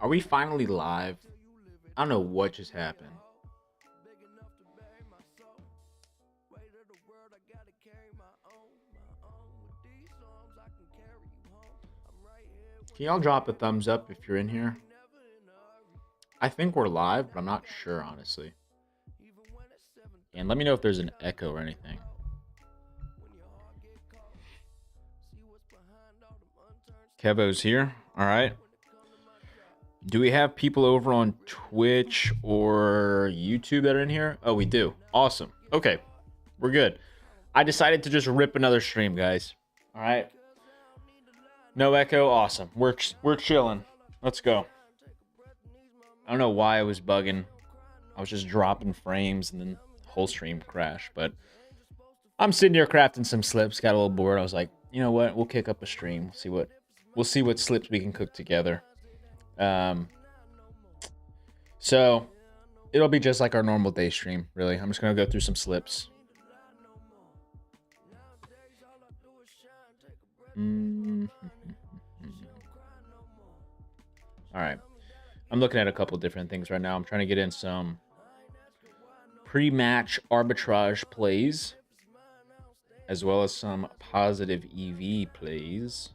Are we finally live? I don't know what just happened. Can y'all drop a thumbs up if you're in here? I think we're live, but I'm not sure, honestly. And let me know if there's an echo or anything. Kevo's here. All right. Do we have people over on Twitch or YouTube that are in here? Oh, we do. Awesome. Okay. We're good. I decided to just rip another stream, guys. All right. No echo. Awesome. We're chilling. Let's go. I don't know why I was bugging. I was just dropping frames and then the whole stream crashed. But I'm sitting here crafting some slips. Got a little bored. I was like, you know what? We'll kick up a stream. We'll see what slips we can cook together. So it'll be just like our normal day stream, really. I'm just gonna go through some slips. All right. I'm looking at a couple different things right now. I'm trying to get in some pre-match arbitrage plays, as well as some positive EV plays,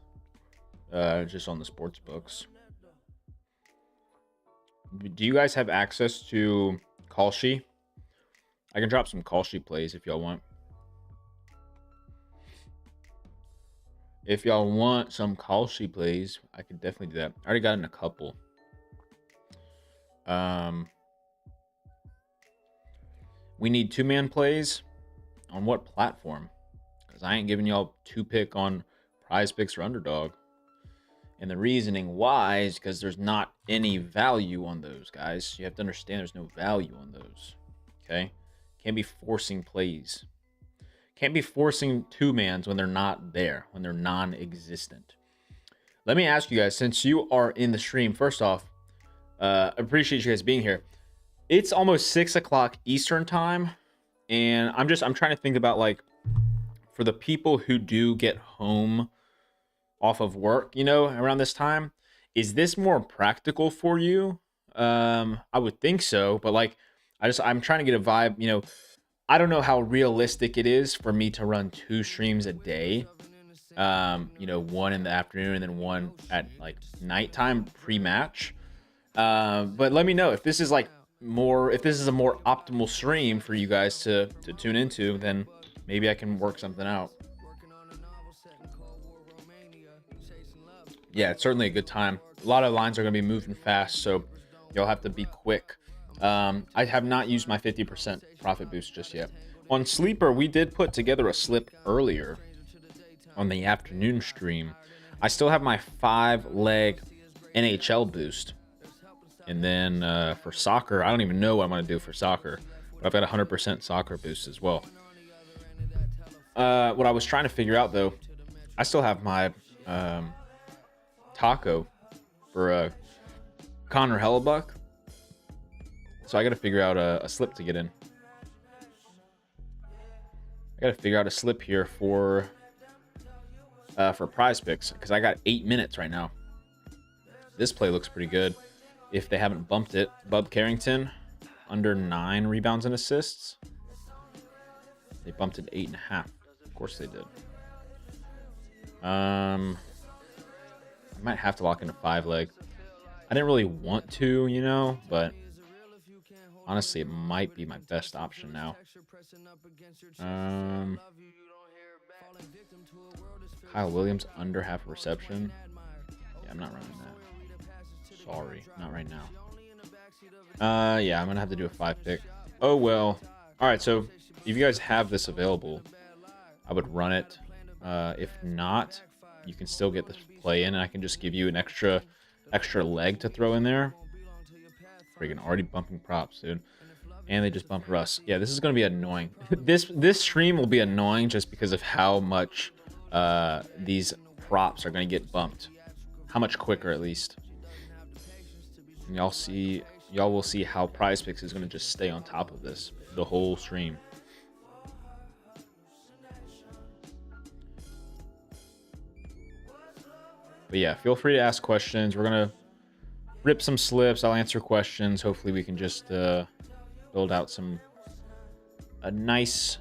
just on the sports books. Do you guys have access to Kalshi? I can drop some Kalshi plays if y'all want. If y'all want some Kalshi plays, I could definitely do that. I already got in a couple. We need two-man plays. On what platform? Because I ain't giving y'all two pick on Prize Picks or Underdog. And the reasoning why is because there's not any value on those, guys. You have to understand there's no value on those. Okay? Can't be forcing plays. Can't be forcing two-mans when they're not there, when they're non-existent. Let me ask you guys, since you are in the stream, first off, appreciate you guys being here. It's almost 6 o'clock Eastern time, and I'm trying to think about, like, for the people who do get home off of work, you know, around this time, is this more practical for you? I would think so, but like, I'm trying to get a vibe, you know. I don't know how realistic it is for me to run 2 streams a day. You know, one in the afternoon and then one at like nighttime pre-match. But let me know if this is like if this is a more optimal stream for you guys to tune into, then maybe I can work something out. Yeah, it's certainly a good time. A lot of lines are going to be moving fast, so you'll have to be quick. I have not used my 50% profit boost just yet. On Sleeper, we did put together a slip earlier on the afternoon stream. I still have my 5-leg NHL boost. And then for soccer, I don't even know what I'm going to do for soccer. But I've got 100% soccer boost as well. What I was trying to figure out, though, I still have my taco for Connor Hellebuck. So I got to figure out a slip to get in. I got to figure out a slip here for Prize Picks, because I got 8 minutes right now. This play looks pretty good. If they haven't bumped it, Bub Carrington under 9 rebounds and assists. They bumped it 8.5. Of course they did. I might have to lock in a 5-leg. I didn't really want to, you know, but honestly, it might be my best option now. Kyle Williams under half a reception. Yeah, I'm not running that. Sorry, not right now. Yeah, I'm gonna have to do a 5-pick. Oh well. All right, so if you guys have this available, I would run it. If not, you can still get this play in, and I can just give you an extra leg to throw in there. Freaking already bumping props, dude. And they just bumped Russ. Yeah, this is going to be annoying. This stream will be annoying just because of how much these props are going to get bumped. How much quicker, at least. And y'all see, y'all will see how Prize Picks is going to just stay on top of this the whole stream. But yeah, feel free to ask questions. We're going to rip some slips. I'll answer questions. Hopefully we can just build out a nice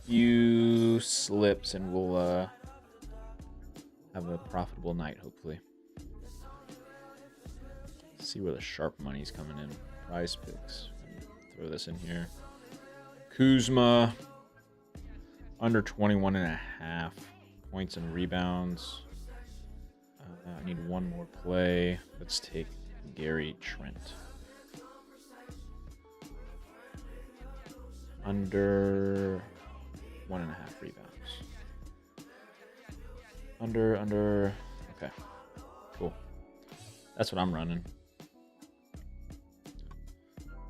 few slips, and we'll have a profitable night, hopefully. Let's see where the sharp money's coming in. Prize Picks. Throw this in here. Kuzma, under 21.5 points and rebounds. I need one more play. Let's take Gary Trent. Under 1.5 rebounds. Under. Okay, cool. That's what I'm running.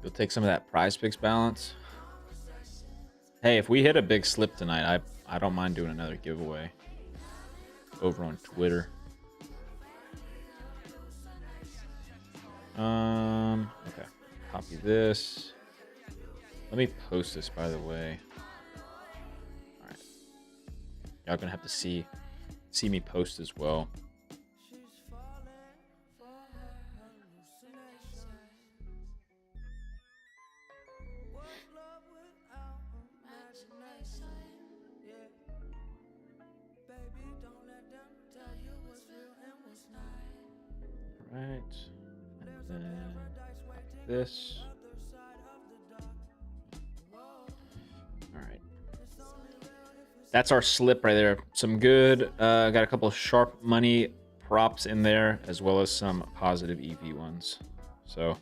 You'll take some of that Prize Picks balance. Hey, if we hit a big slip tonight, I don't mind doing another giveaway over on Twitter. Okay. Copy this. Let me post this, by the way. All right. Y'all gonna have to see me post as well. All right. And then this. All right. That's our slip right there. Some good. Got a couple of sharp money props in there, as well as some positive EV ones. So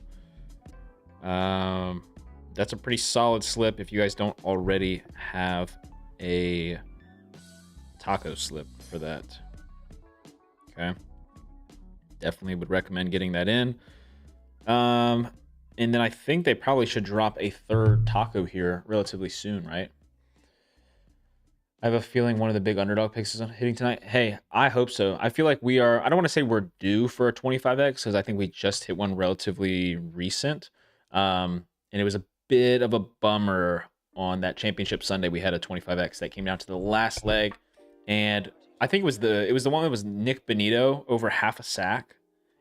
that's a pretty solid slip. If you guys don't already have a taco slip for that, okay, definitely would recommend getting that in. And then I think they probably should drop a third taco here relatively soon, right? I have a feeling one of the big underdog picks is hitting tonight. Hey, I hope so. I feel like we are, I don't want to say we're due for a 25x, because I think we just hit one relatively recent. And it was a bit of a bummer on that championship Sunday. We had a 25x that came down to the last leg. And I think it was the one that was Nick Benito over half a sack,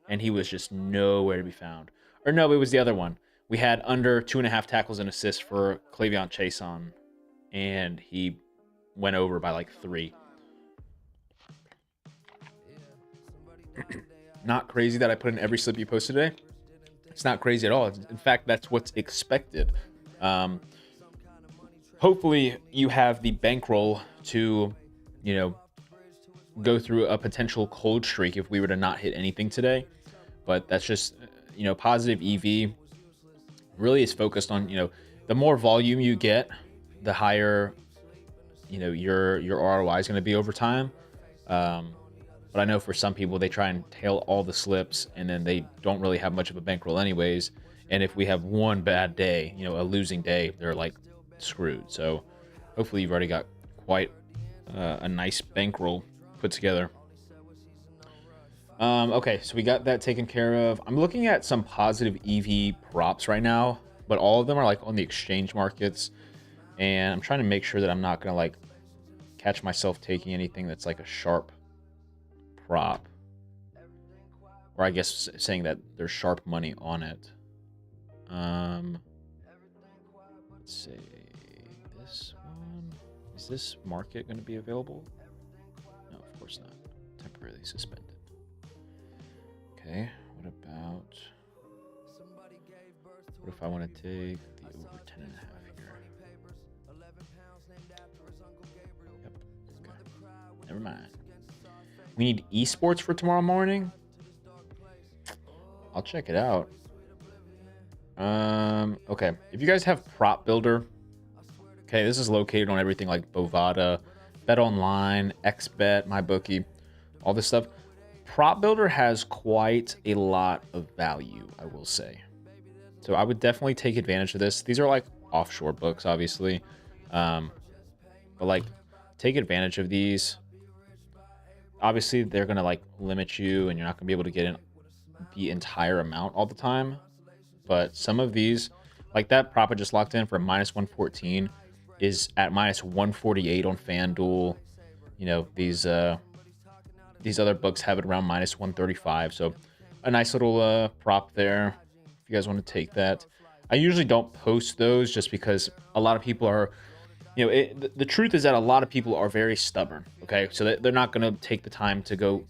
and he was just nowhere to be found. Or no, it was the other one. We had under 2.5 tackles and assists for Clavion Chason, and he went over by like 3. Not crazy that I put in every slip you posted today. It's not crazy at all. In fact, that's what's expected. Hopefully you have the bankroll to, go through a potential cold streak if we were to not hit anything today. But that's just, positive EV really is focused on, the more volume you get, the higher your ROI is going to be over time. But I know for some people, they try and tail all the slips, and then they don't really have much of a bankroll anyways. And if we have one bad day, a losing day, they're like screwed. So hopefully you've already got quite a nice bankroll put together. Okay, so we got that taken care of. I'm looking at some positive EV props right now, but all of them are like on the exchange markets. And I'm trying to make sure that I'm not going to like catch myself taking anything that's like a sharp prop. Or I guess saying that there's sharp money on it. Let's see. This one. Is this market going to be available? No, of course not. Temporarily suspended. Okay, what about... What if I want to take the over 10.5 here? Yep, okay. Never mind. We need esports for tomorrow morning? I'll check it out. Okay, if you guys have Prop Builder, okay, this is located on everything like Bovada, BetOnline, XBet, MyBookie, all this stuff. Prop Builder has quite a lot of value, I will say. So I would definitely take advantage of this. These are like offshore books, obviously. But like, take advantage of these. Obviously, they're going to like limit you, and you're not going to be able to get in the entire amount all the time. but some of these, like that prop I just locked in for minus 114, is at minus 148 on FanDuel. You know, these other books have it around minus 135. So a nice little prop there if you guys want to take that. I usually don't post those just because a lot of people are, you know, the truth is that a lot of people are very stubborn. Okay, so they're not going to take the time to go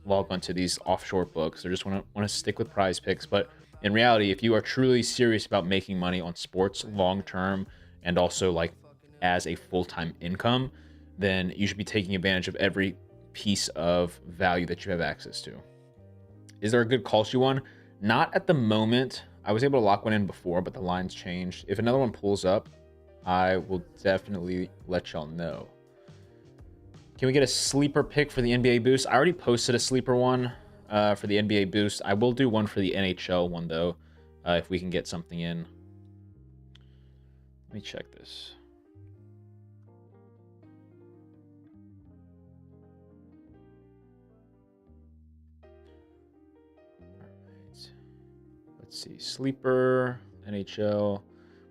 log onto these offshore books. They just want to stick with Prize Picks. But in reality, if you are truly serious about making money on sports long term and also like as a full-time income, then you should be taking advantage of every piece of value that you have access to. Is there a good Kalshi one? Not at the moment. I was able to lock one in before, but the line's changed. If another one pulls up, I will definitely let y'all know. Can we get a sleeper pick for the NBA boost? I already posted a sleeper one for the NBA boost. I will do one for the NHL one, though, if we can get something in. Let me check this. Let's see, sleeper, NHL.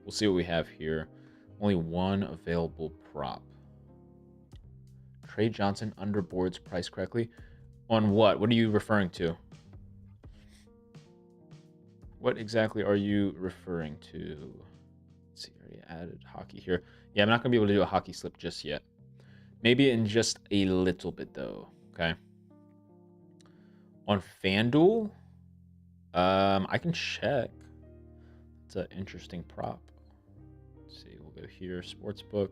We'll see what we have here. Only one available prop. Trey Johnson under boards priced correctly. On what? What are you referring to? What exactly are you referring to? Let's see, already added hockey here. Yeah, I'm not going to be able to do a hockey slip just yet. Maybe in just a little bit, though. Okay. On FanDuel, I can check. It's an interesting prop. Let's see, we'll go here, Sportsbook.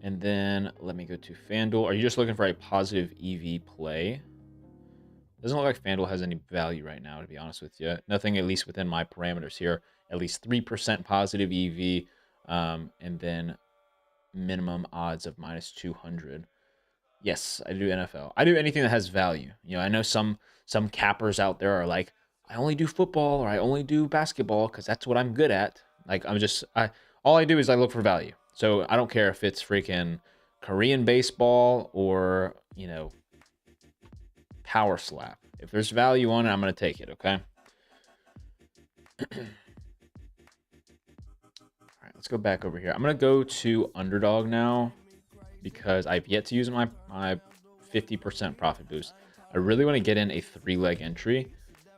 And then let me go to FanDuel. Are you just looking for a positive EV play? Doesn't look like FanDuel has any value right now, to be honest with you. Nothing, at least within my parameters here. At least 3% positive EV, and then minimum odds of minus 200. Yes, I do NFL. I do anything that has value. You know, I know some cappers out there are like, I only do football or I only do basketball because that's what I'm good at. Like all I do is I look for value. So I don't care if it's freaking Korean baseball or, you know, power slap. If there's value on it, I'm going to take it, okay? All right, let's go back over here. I'm going to go to Underdog now because I've yet to use my 50% profit boost. I really want to get in a 3-leg entry,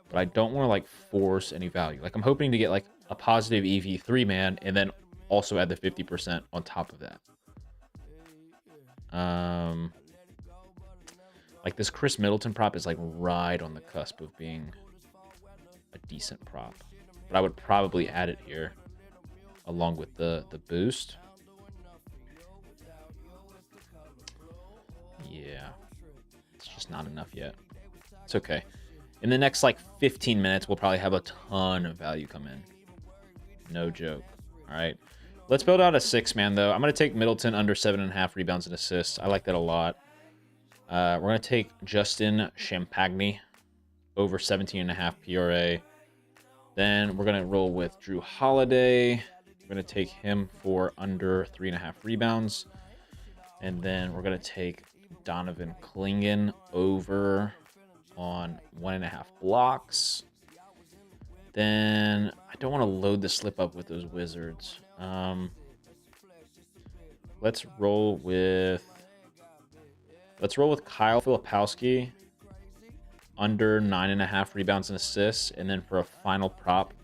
but I don't want to like force any value. Like I'm hoping to get like a positive EV 3-man and then also add the 50% on top of that. Like this Chris Middleton prop is like right on the cusp of being a decent prop, but I would probably add it here along with the boost. Yeah, it's just not enough yet. It's okay. In the next like 15 minutes, we'll probably have a ton of value come in. No joke. All right. Let's build out a 6-man, though. I'm going to take Middleton under 7.5 rebounds and assists. I like that a lot. We're going to take Justin Champagny over 17.5 PRA. Then we're going to roll with Drew Holiday. We're going to take him for under 3.5 rebounds. And then we're going to take Donovan Clingan over on 1.5 blocks. Then I don't want to load the slip up with those Wizards. Let's roll with Kyle Filipowski under 9.5 rebounds and assists. And then for a final prop,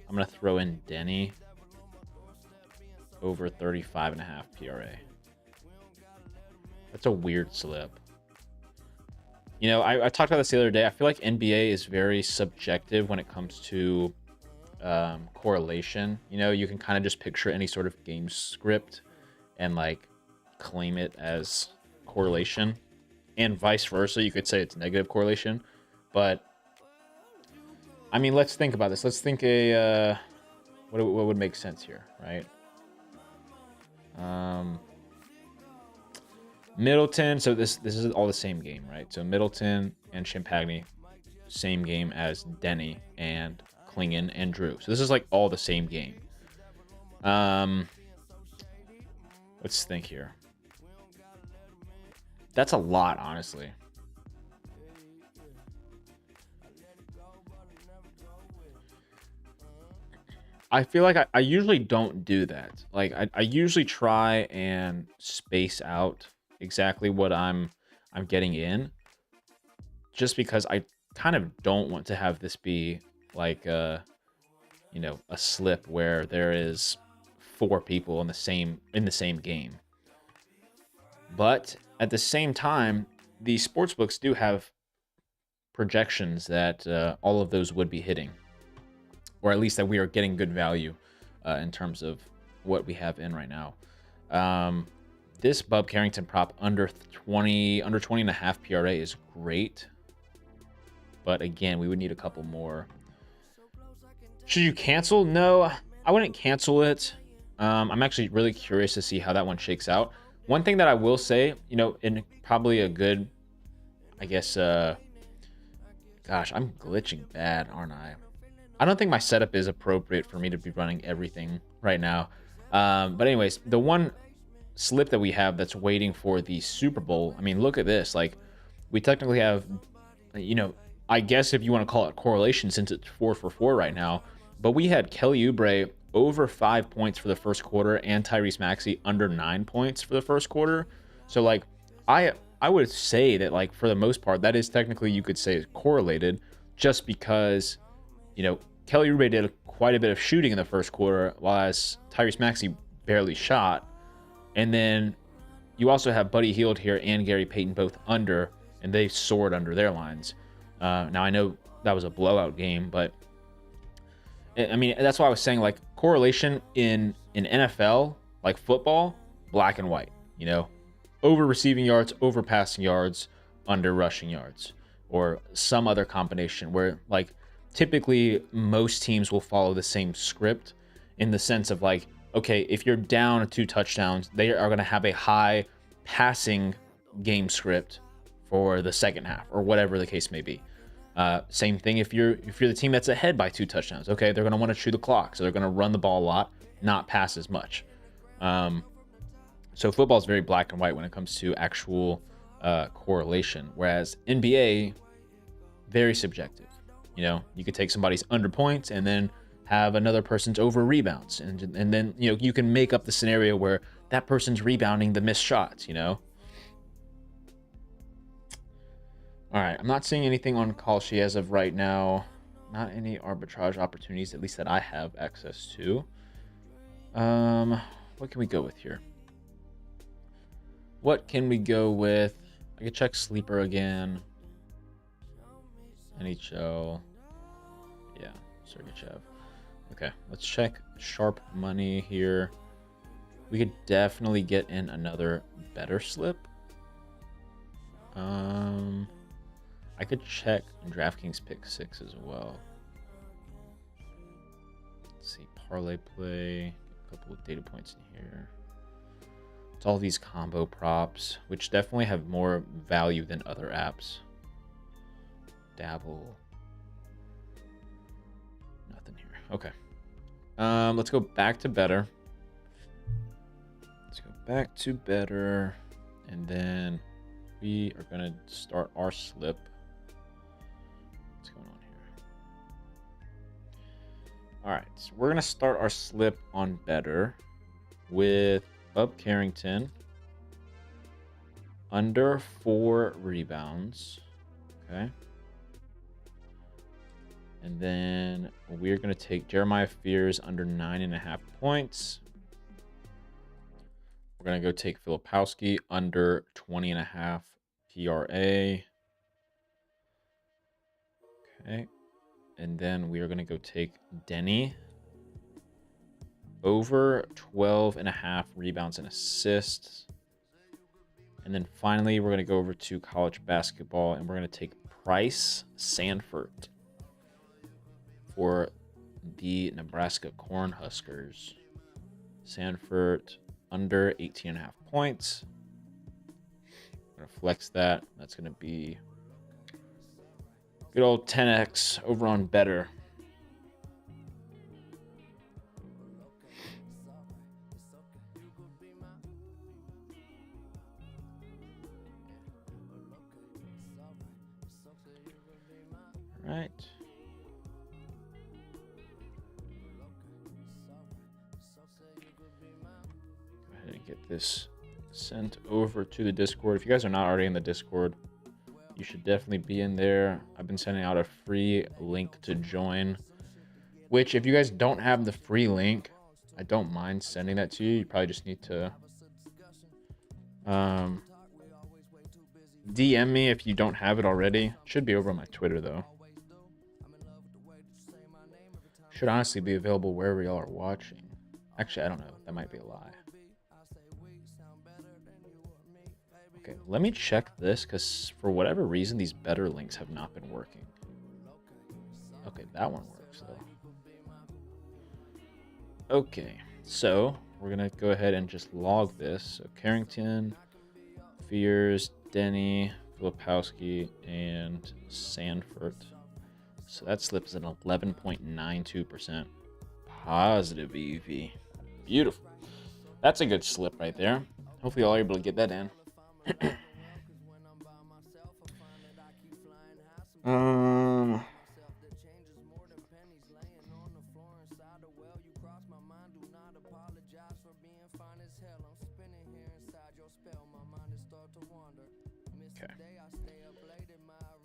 I'm going to throw in Denny over 35.5 PRA. That's a weird slip. You know, I talked about this the other day. I feel like NBA is very subjective when it comes to correlation. You know, you can kind of just picture any sort of game script and like claim it as correlation, and vice versa. You could say it's negative correlation, but I mean, let's think about this. Let's think what would make sense here, right? Middleton. So this is all the same game, right? So Middleton and Champagny, same game as Denny and Clingan and Drew. So this is like all the same game. Let's think here. That's a lot, honestly. I feel like I usually don't do that. Like I usually try and space out exactly what I'm getting in, just because I kind of don't want to have this be like a slip where there is four people in the same game. But at the same time, the sports books do have projections that all of those would be hitting, or at least that we are getting good value in terms of what we have in right now. Um, this Bub Carrington prop under 20 and a half PRA is great, but again, we would need a couple more. Should you cancel? No, I wouldn't cancel it. I'm actually really curious to see how that one shakes out. One thing that I will say, in probably a good, I guess, gosh, I'm glitching bad, aren't I? I don't think my setup is appropriate for me to be running everything right now. But anyways, the one slip that we have that's waiting for the Super Bowl, I mean, look at this. Like, we technically have, I guess if you want to call it correlation, since it's 4 for 4 right now, but we had Kelly Oubre over 5 points for the first quarter and Tyrese Maxey under 9 points for the first quarter. So, like, I would say that, like, for the most part, that is technically, you could say, is correlated, just because, Kelly Oubre did quite a bit of shooting in the first quarter, while Tyrese Maxey barely shot. And then you also have Buddy Hield here and Gary Payton both under, and they soared under their lines. Now, I know that was a blowout game, but I mean, that's why I was saying, like, correlation in NFL, like football, black and white, over receiving yards, over passing yards, under rushing yards, or some other combination where, like, typically most teams will follow the same script, in the sense of, like, okay, if you're down 2 touchdowns, they are going to have a high passing game script for the second half, or whatever the case may be. Same thing if you're the team that's ahead by 2 touchdowns. Okay, they're going to want to chew the clock, so they're going to run the ball a lot, not pass as much. So football is very black and white when it comes to actual correlation, whereas NBA, very subjective. You could take somebody's under points and then have another person's over rebounds, and then you can make up the scenario where that person's rebounding the missed shots. All right, I'm not seeing anything on Kalshi as of right now. Not any arbitrage opportunities, at least that I have access to. What can we go with here? What can we go with? I could check Sleeper again. NHL. Yeah, Sergachev. Okay, let's check Sharp Money here. We could definitely get in another better slip. I could check DraftKings Pick 6 as well. Let's see, Parlay Play. A couple of data points in here. It's all these combo props, which definitely have more value than other apps. Dabble. Nothing here. Okay. Let's go back to better. And then we are going to start our slip. What's going on here? All right. So we're going to start our slip on better with Bub Carrington under 4 rebounds. Okay. And then we're going to take Jeremiah Fears under 9.5 points. We're going to go take Filipowski under 20.5 PRA. Okay. And then we are going to go take Denny over 12.5 rebounds and assists. And then finally, we're going to go over to college basketball, and we're going to take Price Sanford for the Nebraska Cornhuskers. Sanford under 18.5 points. I'm going to flex that. That's going to be good old 10x over on better. All right. get this sent over to the Discord. If you guys are not already in the Discord, you should definitely be in there. I've been sending out a free link to join, which if you guys don't have the free link, I don't mind sending that to you. You probably just need to DM me if you don't have it already. It should be over on my Twitter though. Should honestly be available wherever y'all are watching. Actually, I don't know. That might be a lie. Okay, let me check this because for whatever reason, these better links have not been working. Okay, that one works though. Okay, so we're gonna go ahead and just log this. So Carrington, Fears, Denny, Filipowski, and Sanford. So that slip is an 11.92% positive EV. Beautiful. That's a good slip right there. Hopefully y'all are able to get that in. Okay.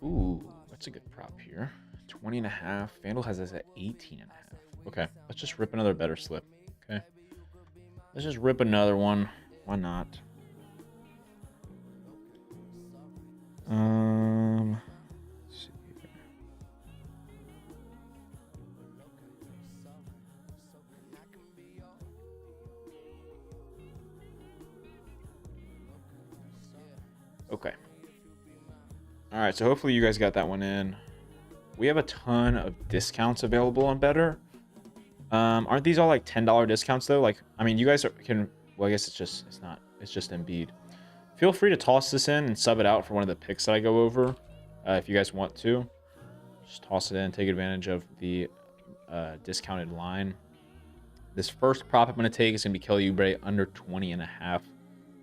Ooh, that's a good prop here. 20.5. FanDuel has us at 18.5. Okay, let's just rip another better slip. Okay. Let's just rip another one. Why not? Let's see here. Okay. All right, so hopefully you guys got that one in. We have a ton of discounts available on Better. Aren't these all like $10 discounts though? Like, I mean, you guys can. Well, I guess it's just Embiid. Feel free to toss this in and sub it out for one of the picks that I go over, if you guys want to. Just toss it in, take advantage of the discounted line. This first prop I'm going to take is going to be Kelly Oubre under 20.5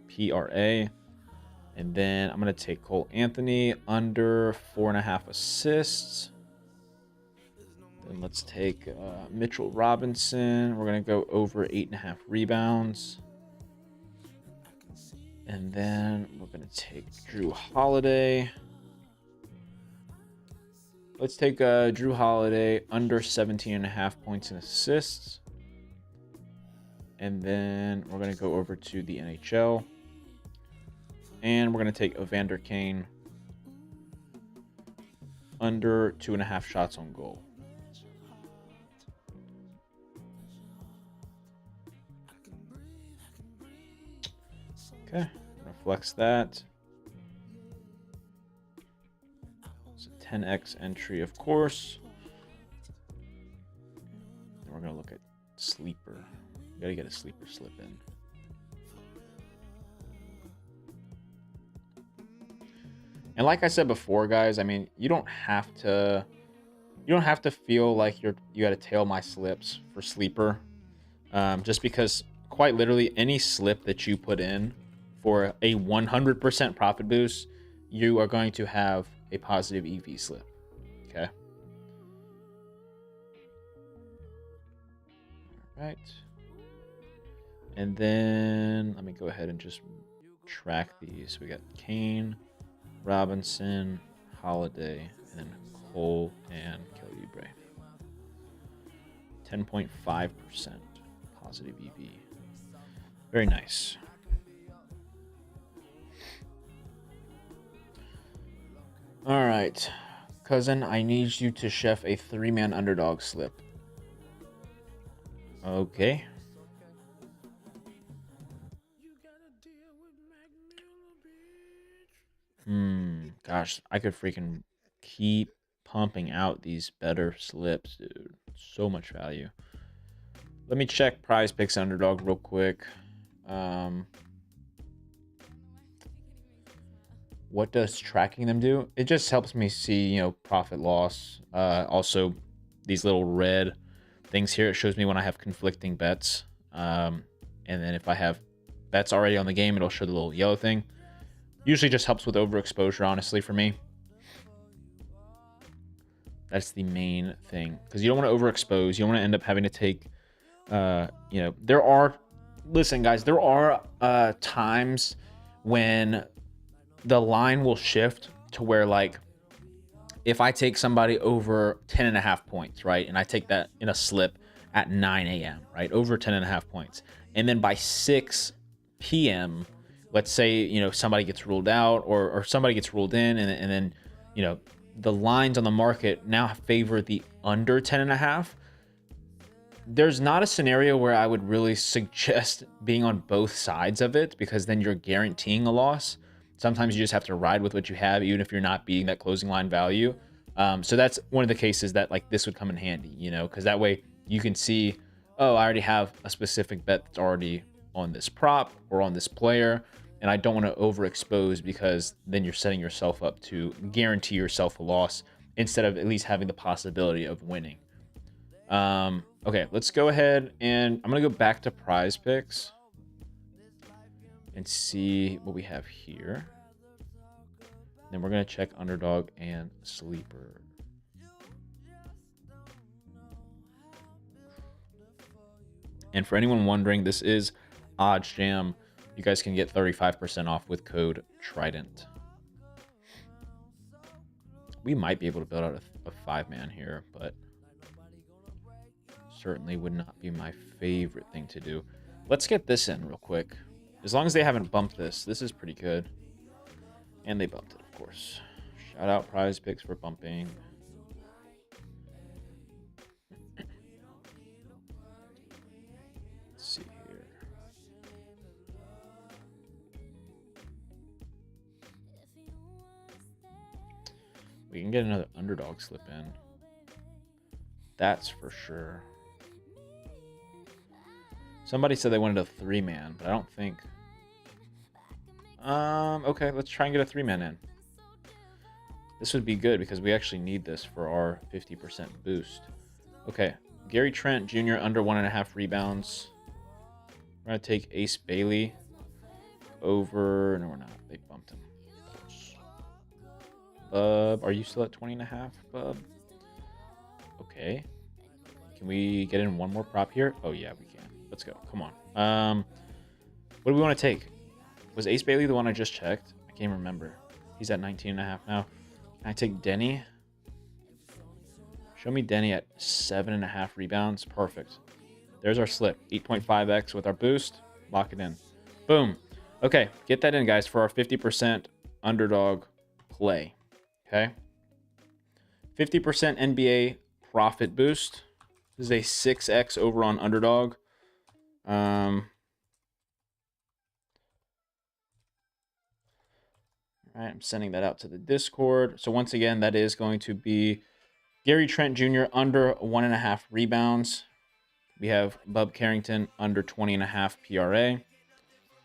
PRA. And then I'm going to take Cole Anthony under 4.5 assists. Then let's take Mitchell Robinson. We're going to go over 8.5 rebounds. And then we're going to take Drew Holiday. Let's take Drew Holiday under 17.5 points and assists. And then we're going to go over to the NHL. And we're going to take Evander Kane under 2.5 shots on goal. Okay, I'm going to flex that. It's a 10x entry, of course. And we're going to look at sleeper. We got to get a sleeper slip in. And like I said before, guys, I mean, you don't have to feel like you got to tail my slips for sleeper. Just because quite literally any slip that you put in for a 100% profit boost, you are going to have a positive EV slip. Okay. All right. And then let me go ahead and just track these. We got Kane, Robinson, Holiday, and then Cole and Kelly Oubre. 10.5% positive EV. Very nice. All right, cousin, I need you to chef a 3-man underdog slip. Okay. Gosh, I could freaking keep pumping out these better slips, dude. So much value. Let me check Prize Picks Underdog real quick. What does tracking them do? It just helps me see, profit loss. Also, these little red things here, it shows me when I have conflicting bets. And then if I have bets already on the game, it'll show the little yellow thing. Usually just helps with overexposure, honestly, for me. That's the main thing. Because you don't want to overexpose. You don't want to end up having to take, there are listen, guys, there are times when the line will shift to where, like, if I take somebody over 10.5 points, right, and I take that in a slip at 9 a.m., right, over 10.5 points, and then by 6 p.m., let's say, you know, somebody gets ruled out, or somebody gets ruled in, and then, you know, the lines on the market now favor the under 10.5. There's not a scenario where I would really suggest being on both sides of it, because then you're guaranteeing a loss. Sometimes you just have to ride with what you have, even if you're not beating that closing line value. So that's one of the cases that, like, this would come in handy, you know, because that way you can see, oh, I already have a specific bet that's already on this prop or on this player, and I don't want to overexpose, because then you're setting yourself up to guarantee yourself a loss instead of at least having the possibility of winning. Okay, let's go ahead, and I'm gonna go back to Prize Picks and see what we have here. Then we're gonna check underdog and sleeper. And for anyone wondering, this is OddsJam. You guys can get 35% off with code Trident. We might be able to build out a 5-man here, but certainly would not be my favorite thing to do. Let's get this in real quick. As long as they haven't bumped this, this is pretty good. And they bumped it, of course. Shout out Prize Picks for bumping. Let's see here. We can get another underdog slip in. That's for sure. Somebody said they wanted a 3-man, but I don't think. Okay, let's try and get a 3-man in. This would be good because we actually need this for our 50% boost. Okay, Gary Trent Jr. under 1.5 rebounds. We're gonna take Ace Bailey over. No, we're not. They bumped him. Bub, are you still at 20.5, Bub? Okay. Can we get in one more prop here? Oh yeah, we can. Let's go. Come on. What do we want to take? Was Ace Bailey the one I just checked? I can't remember. He's at 19.5 now. Can I take Denny? Show me Denny at 7.5 rebounds. Perfect. There's our slip. 8.5x with our boost. Lock it in. Boom. Okay, get that in, guys, for our 50% underdog play. Okay. 50% NBA profit boost. This is a 6x over on underdog. All right, I'm sending that out to the Discord. So once again, that is going to be Gary Trent Jr. under 1.5 rebounds. We have Bub Carrington under 20.5 PRA.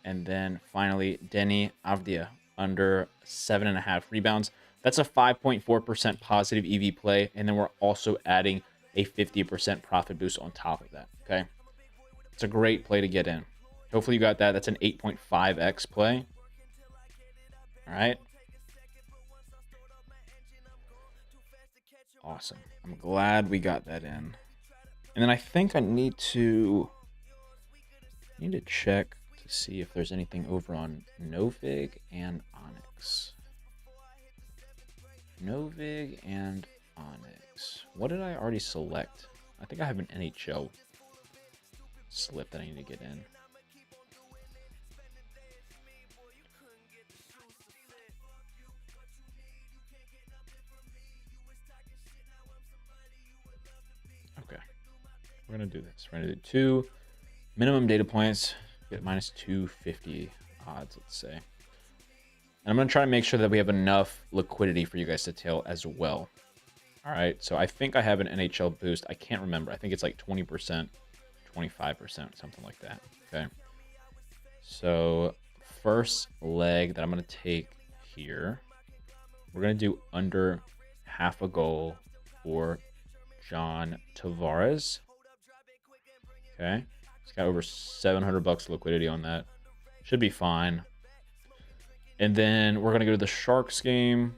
And then finally, Denny Avdia under 7.5 rebounds. That's a 5.4% positive EV play. And then we're also adding a 50% profit boost on top of that. Okay. It's a great play to get in. Hopefully you got that. That's an 8.5x play. All right. Awesome. I'm glad we got that in. And then I think I need to check to see if there's anything over on Novig and Onyx. Novig and Onyx. What did I already select? I think I have an NHL slip that I need to get in. Okay. We're going to do this. We're going to do 2 minimum data points. Get minus 250 odds, let's say. And I'm going to try to make sure that we have enough liquidity for you guys to tail as well. All right. So I think I have an NHL boost. I can't remember. I think it's like 20%, 25%, something like that. Okay. So first leg that I'm going to take here, we're going to do under half a goal for John Tavares. Okay. He's got over $700 liquidity on that. Should be fine. And then we're going to go to the Sharks game.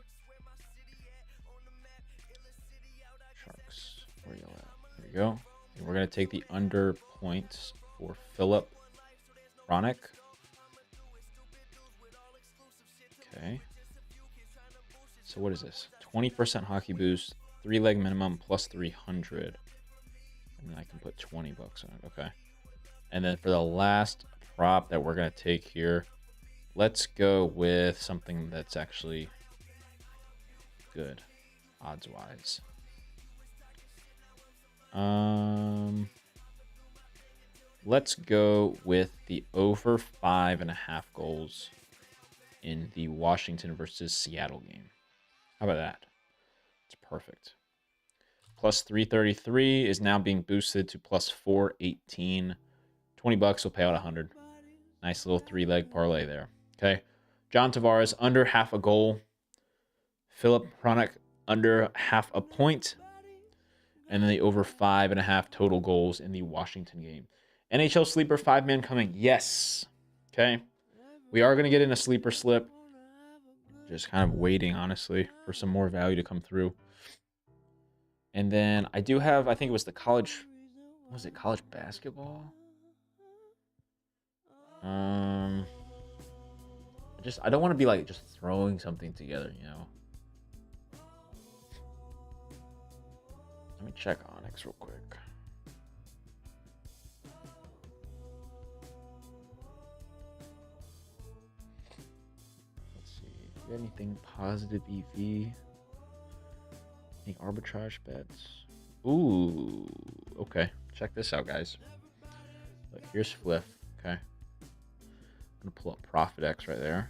Sharks, where are you at? There you go. And we're going to take the under points for Philip Chronic. Okay. So what is this? 20% hockey boost, 3-leg minimum plus 300. And then I can put 20 bucks on it. Okay. And then for the last prop that we're going to take here, let's go with something that's actually good odds wise. Let's go with the over 5.5 goals in the Washington versus Seattle game. How about that? It's perfect. Plus 333 is now being boosted to plus 418. 20 bucks will pay out 100. Nice little 3-leg parlay there. Okay. John Tavares under half a goal. Philip Hronek under half a point. And then the over 5.5 total goals in the Washington game. NHL sleeper 5-man coming. Yes. Okay. We are going to get in a sleeper slip. Just kind of waiting, honestly, for some more value to come through. And then I do have, I think it was the college, what was it, college basketball? I don't want to be like just throwing something together, you know. Let me check Onyx real quick. Let's see. Do you have anything positive EV? Any arbitrage bets? Ooh, okay. Check this out, guys. Look, here's Fliff. Okay. I'm gonna pull up Profit X right there.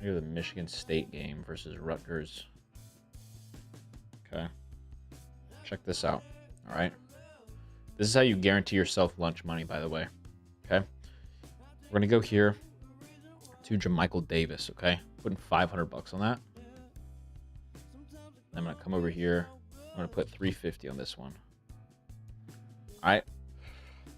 Here's the Michigan State game versus Rutgers. Okay. Check this out. All right. This is how you guarantee yourself lunch money, by the way. Okay. We're gonna go here to JaMychal Davis. Okay. Putting 500 bucks on that. I'm gonna come over here. I'm gonna put 350 on this one. All right.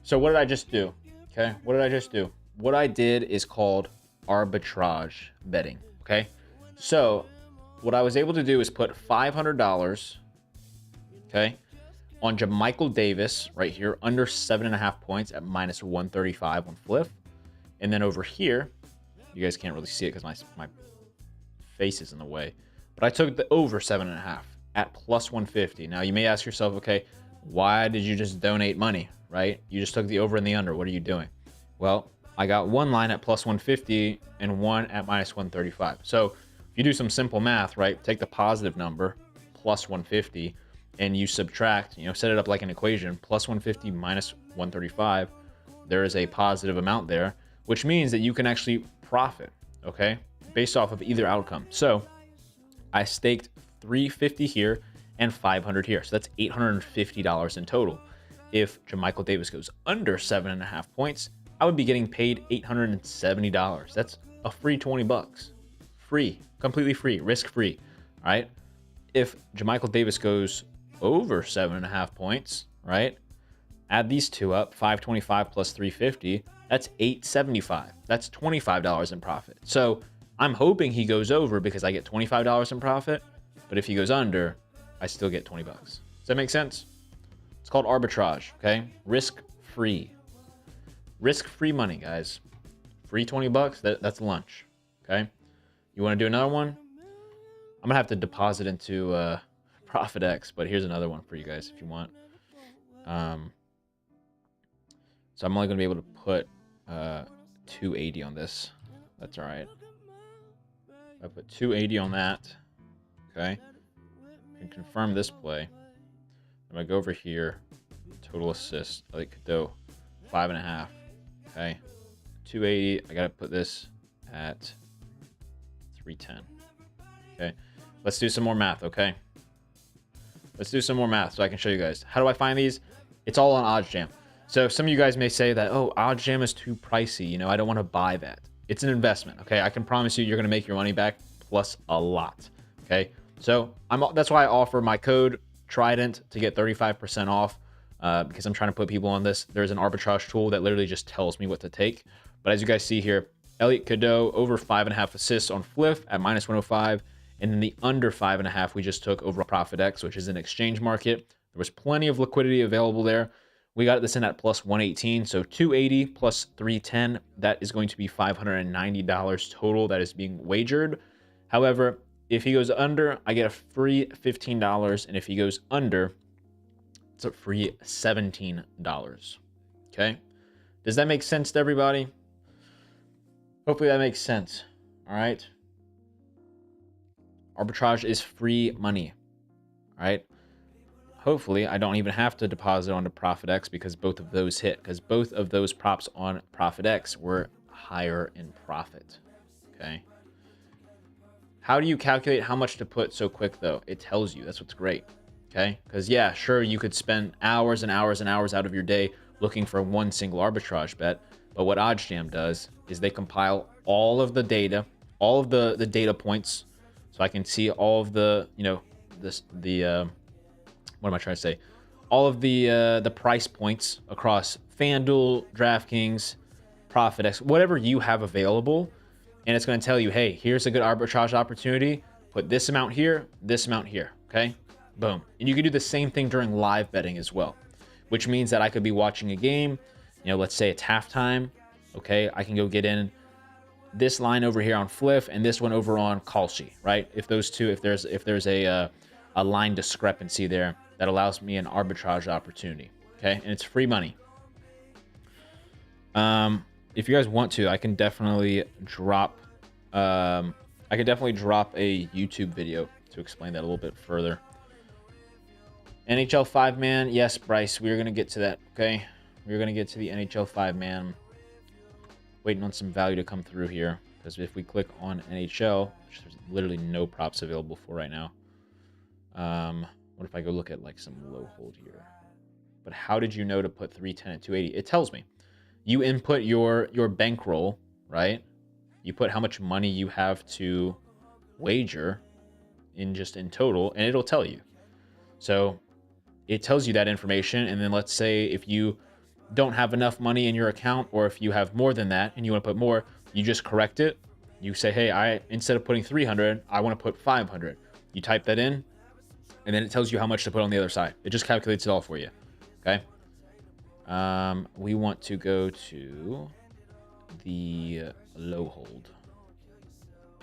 So what did I just do? Okay. What did I just do? What I did is called arbitrage betting. Okay. So what I was able to do is put $500. Okay. On JaMychal Davis right here under 7.5 points at minus 135 on Fliff. And then over here, you guys can't really see it because my face is in the way. But I took the over 7.5 at plus 150. Now you may ask yourself, okay, why did you just donate money, right? You just took the over and the under. What are you doing? Well, I got one line at plus 150 and one at minus 135. So if you do some simple math, right, take the positive number, plus 150, and you subtract, set it up like an equation, plus 150 minus 135, there is a positive amount there, which means that you can actually profit, okay, based off of either outcome. So I staked 350 here and 500 here. So that's $850 in total. If JaMychal Davis goes under 7.5 points, I would be getting paid $870. That's a free 20 bucks. Free, completely free, risk-free, all right? If JaMychal Davis goes over 7.5 points, right? Add these two up, 525 plus 350, that's 875. That's $25 in profit. So I'm hoping he goes over because I get $25 in profit, but if he goes under, I still get 20 bucks. Does that make sense? It's called arbitrage, okay? Risk-free. Risk-free money, guys. Free 20 bucks, that's lunch, okay? You want to do another one? I'm going to have to deposit into Profit X, but here's another one for you guys if you want. So I'm only going to be able to put 280 on this. That's all right. I put 280 on that. Okay. I can confirm this play. I'm going to go over here. Total assist. Like Cadeau. 5.5. Okay. 280. I got to put this at 310. Okay. Let's do some more math. Okay. Let's do some more math so I can show you guys. How do I find these? It's all on OddsJam. So some of you guys may say that, oh, OddsJam is too pricey. I don't want to buy that. It's an investment, okay? I can promise you you're going to make your money back plus a lot, okay? So that's why I offer my code Trident to get 35% off because I'm trying to put people on this. There's an arbitrage tool that literally just tells me what to take. But as you guys see here, Elliot Cadeau over 5.5 assists on Fliff at minus 105. And then the under 5.5 we just took over Profit X, which is an exchange market. There was plenty of liquidity available there. We got this in at plus 118. So 280 plus 310, that is going to be $590 total that is being wagered. However, if he goes under, I get a free $15. And if he goes under, it's a free $17. Okay. Does that make sense to everybody? Hopefully that makes sense. All right. Arbitrage is free money. All right. Hopefully I don't even have to deposit onto ProfitX because both of those hit, because both of those props on ProfitX were higher in profit. Okay. How do you calculate how much to put so quick though? It tells you. That's what's great. Okay. Because yeah, sure, you could spend hours and hours and hours out of your day looking for one single arbitrage bet. But what OddsJam does is they compile all of the data, all of the data points. So I can see all of the, you know, what am I trying to say? All of the price points across FanDuel, DraftKings, ProfitX, whatever you have available. And it's going to tell you, hey, here's a good arbitrage opportunity. Put this amount here, okay? Boom. And you can do the same thing during live betting as well, which means that I could be watching a game, you know, let's say it's halftime, okay? I can go get in this line over here on Fliff and this one over on Kalshi, right? If those two, if there's a line discrepancy there, that allows me an arbitrage opportunity, okay? And it's free money. If you guys want to, I can definitely drop a YouTube video to explain that a little bit further. NHL 5-man, yes, Bryce, we're gonna get to that, okay? We're gonna get to the NHL 5-man. Waiting on some value to come through here, because if we click on NHL, which there's literally no props available for right now. What if I go look at like some low hold here? But how did you know to put 310 and 280? It tells me. You input your bankroll, right? You put how much money you have to wager in total, and it'll tell you. So it tells you that information, and then let's say if you don't have enough money in your account, or if you have more than that and you want to put more, you just correct it. You say, hey, instead of putting 300, I want to put 500. You type that in, and then it tells you how much to put on the other side. It just calculates it all for you. Okay. We want to go to the low hold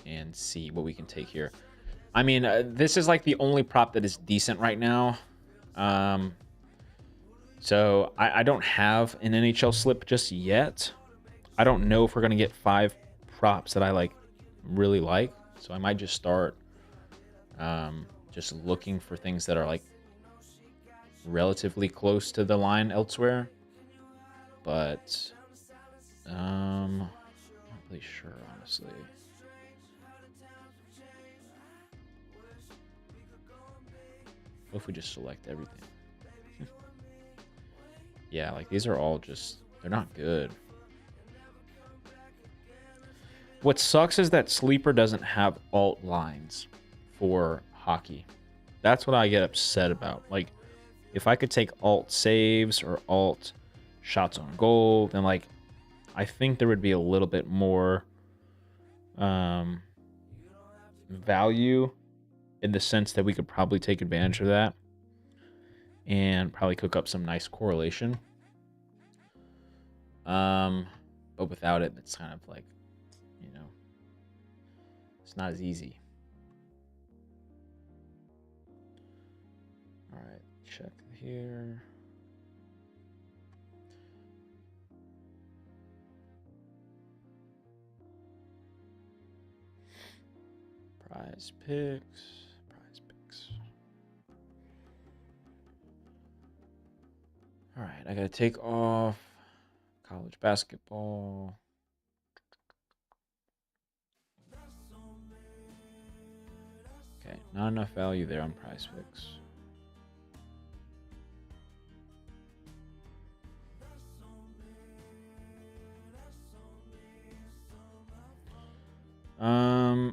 and see what we can take here. I mean, this is like the only prop that is decent right now. So I don't have an NHL slip just yet. I don't know if we're going to get 5 props that I really like. So I might just start just looking for things that are like relatively close to the line elsewhere. But I'm not really sure, honestly. What if we just select everything? Yeah, like these are all just, they're not good. What sucks is that Sleeper doesn't have alt lines for hockey. That's what I get upset about. Like, if I could take alt saves or alt shots on goal, then like I think there would be a little bit more value in the sense that we could probably take advantage of that and probably cook up some nice correlation. But without it, it's kind of like, you know, it's not as easy. All right, check here. Prize picks. All right, I gotta take off college basketball. Okay, not enough value there on Prize Picks.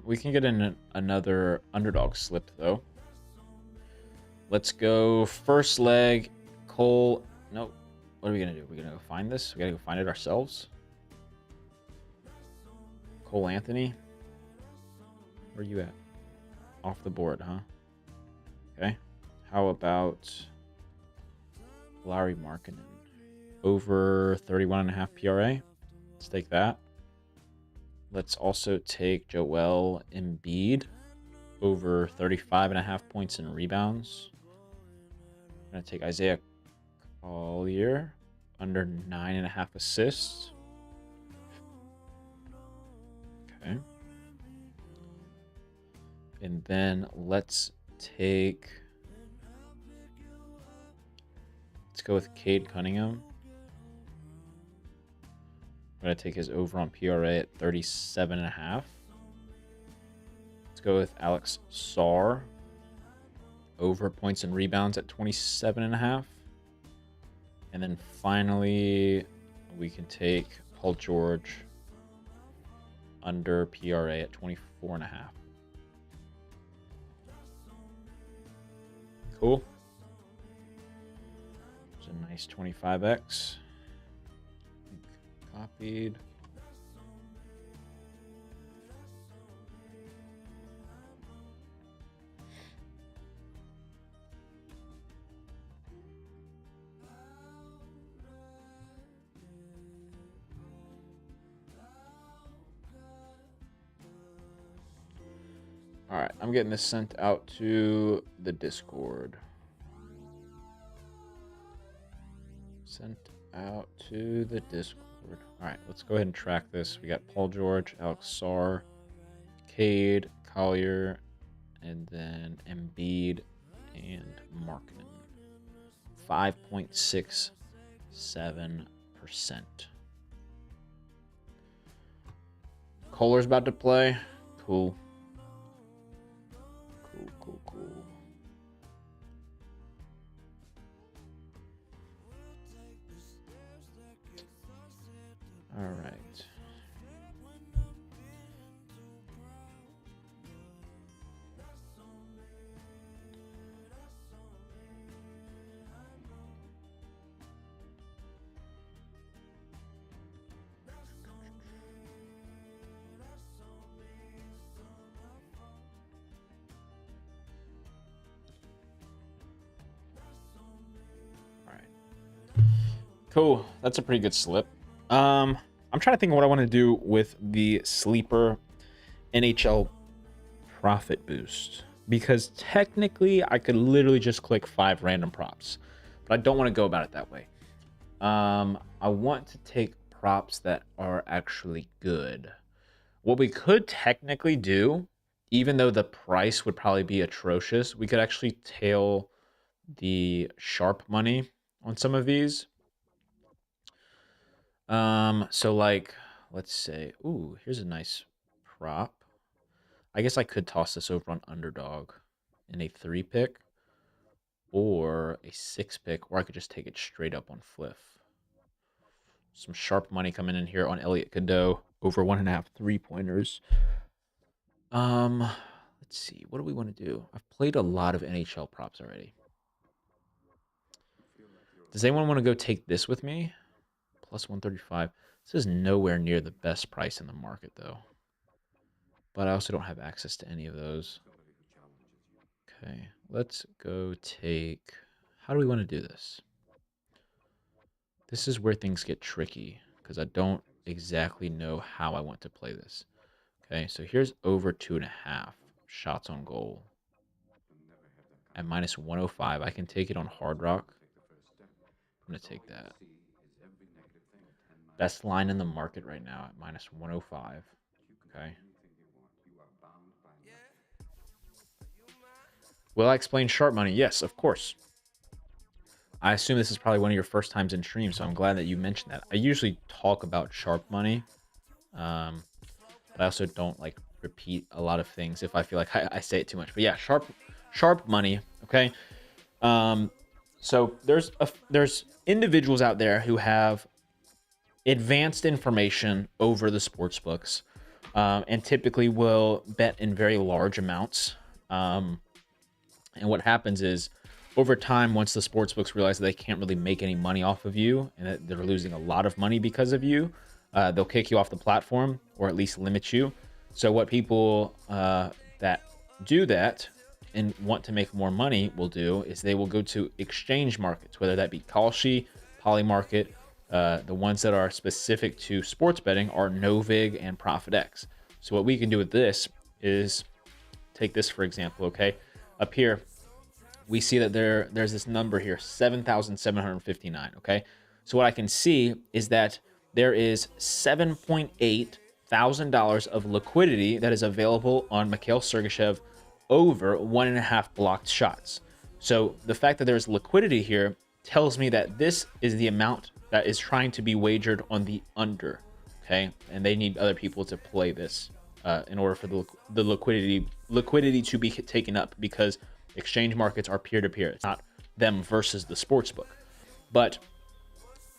We can get in another underdog slip though. Let's go first leg. Cole. Nope. What are we gonna do? We're gonna go find this. We gotta go find it ourselves. Cole Anthony. Where are you at? Off the board, huh? Okay. How about Larry Markkinen? over 31.5 PRA. Let's take that. Let's also take Joel Embiid over 35.5 points and rebounds. I'm going to take Isaiah Collier under 9.5 assists. Okay. And then let's go with Cade Cunningham. I'm going to take his over on PRA at 37.5. Let's go with Alex Sarr. Over points and rebounds at 27.5. And then finally, we can take Paul George under PRA at 24.5. Cool. It's a nice 25x. Copied. All right, I'm getting this sent out to the Discord. Sent out to the Discord. All right, let's go ahead and track this. We got Paul George, Alex Sarr, Cade, Collier, and then Embiid and Markkanen. 5.67%. Kohler's about to play. Cool. Cool. All right. Cool. That's a pretty good slip. I'm trying to think of what I want to do with the sleeper NHL profit boost, because technically I could literally just click 5 random props, but I don't want to go about it that way. I want to take props that are actually good. What we could technically do, even though the price would probably be atrocious, we could actually tail the sharp money on some of these. So like, let's say, ooh, here's a nice prop. I guess I could toss this over on underdog in a 3-pick or a 6-pick, or I could just take it straight up on Fliff. Some sharp money coming in here on Elliot Cadeau, over 1.5 3-pointers. Let's see, what do we want to do? I've played a lot of NHL props already. Does anyone want to go take this with me? Plus 135. This is nowhere near the best price in the market, though. But I also don't have access to any of those. Okay, let's go take... How do we want to do this? This is where things get tricky, because I don't exactly know how I want to play this. Okay, so here's over 2.5 shots on goal. At minus 105, I can take it on Hard Rock. I'm going to take that. Best line in the market right now at minus 105. Okay. Will I explain sharp money? Yes, of course. I assume this is probably one of your first times in stream, so I'm glad that you mentioned that. I usually talk about sharp money, but I also don't like repeat a lot of things if I feel like I say it too much. But yeah, sharp money. Okay. So there's individuals out there who have advanced information over the sports books, and typically will bet in very large amounts. And what happens is, over time, once the sports books realize that they can't really make any money off of you and that they're losing a lot of money because of you, they'll kick you off the platform or at least limit you. So what people that do that and want to make more money will do is they will go to exchange markets, whether that be Kalshi, Polymarket, The ones that are specific to sports betting are Novig and ProfitX. So what we can do with this is take this for example. Okay, up here we see that there's this number here, 7,759. Okay, so what I can see is that there is $7,800 of liquidity that is available on Mikhail Sergachev over 1.5 blocked shots. So the fact that there's liquidity here tells me that this is the amount that is trying to be wagered on the under. Okay, and they need other people to play this in order for the liquidity to be taken up, because exchange markets are peer-to-peer. It's not them versus the sports book. But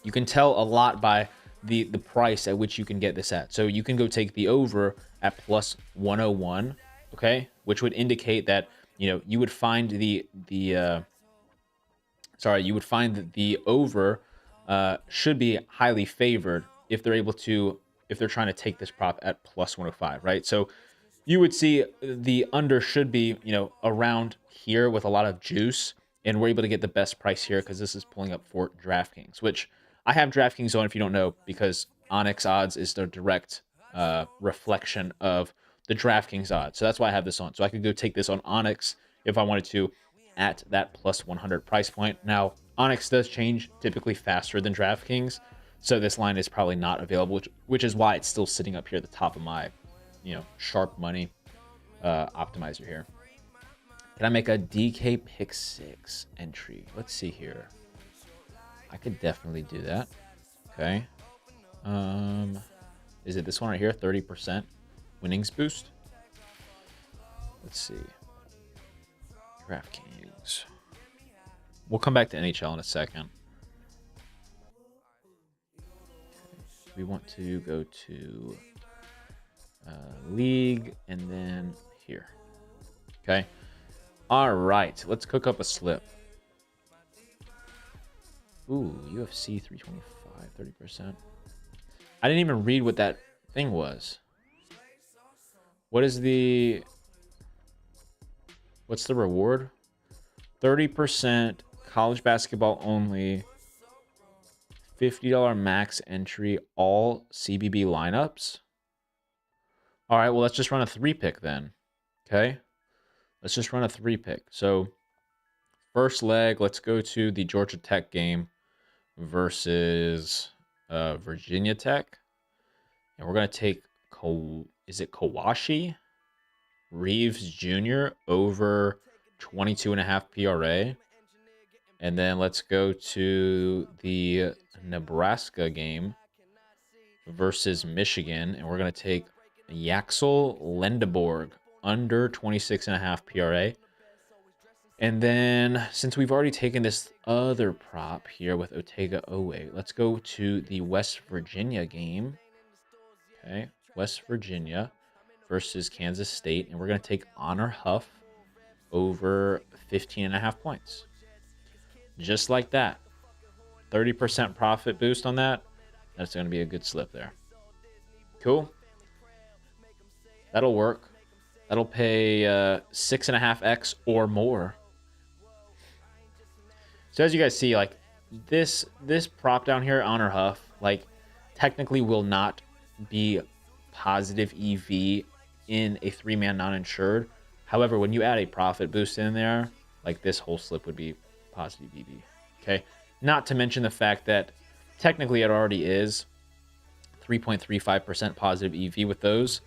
you can tell a lot by the price at which you can get this at. So you can go take the over at plus 101, okay, which would indicate that, you know, you would find the over should be highly favored if they're trying to take this prop at plus 105, right? So you would see the under should be, you know, around here with a lot of juice, and we're able to get the best price here because this is pulling up for DraftKings, which I have DraftKings on if you don't know, because Onyx odds is the direct reflection of the DraftKings odds. So that's why I have this on. So I could go take this on Onyx if I wanted to at that plus 100 price point. Now, Onyx does change typically faster than DraftKings, so this line is probably not available, which is why it's still sitting up here at the top of my, you know, sharp money optimizer here. Can I make a DK pick 6 entry? Let's see here. I could definitely do that. Okay. Is it this one right here? 30% winnings boost. Let's see. DraftKings. We'll come back to NHL in a second. We want to go to league and then here. Okay. All right. Let's cook up a slip. Ooh, UFC 325, 30%. I didn't even read what that thing was. What's the reward? 30% college basketball only. $50 max entry, all CBB lineups. All right, well, let's just run a 3-pick then. Okay, let's just run a 3-pick. So first leg, let's go to the Georgia Tech game versus Virginia Tech. And we're going to take, is it Kawashi? Reeves Jr. over 22.5 PRA. And then let's go to the Nebraska game versus Michigan. And we're going to take Yaxel Lendeborg under 26.5 PRA. And then since we've already taken this other prop here with Otega Owe, let's go to the West Virginia game. Okay, West Virginia versus Kansas State. And we're going to take Honor Huff over 15.5 points. Just like that. 30% profit boost on that. That's going to be a good slip there. Cool. That'll work. That'll pay 6.5x or more. So as you guys see, like this prop down here, Honor Huff, like technically will not be positive EV in a 3-man non-insured. However, when you add a profit boost in there, like this whole slip would be positive EV. Okay, not to mention the fact that technically it already is 3.35% positive EV with those.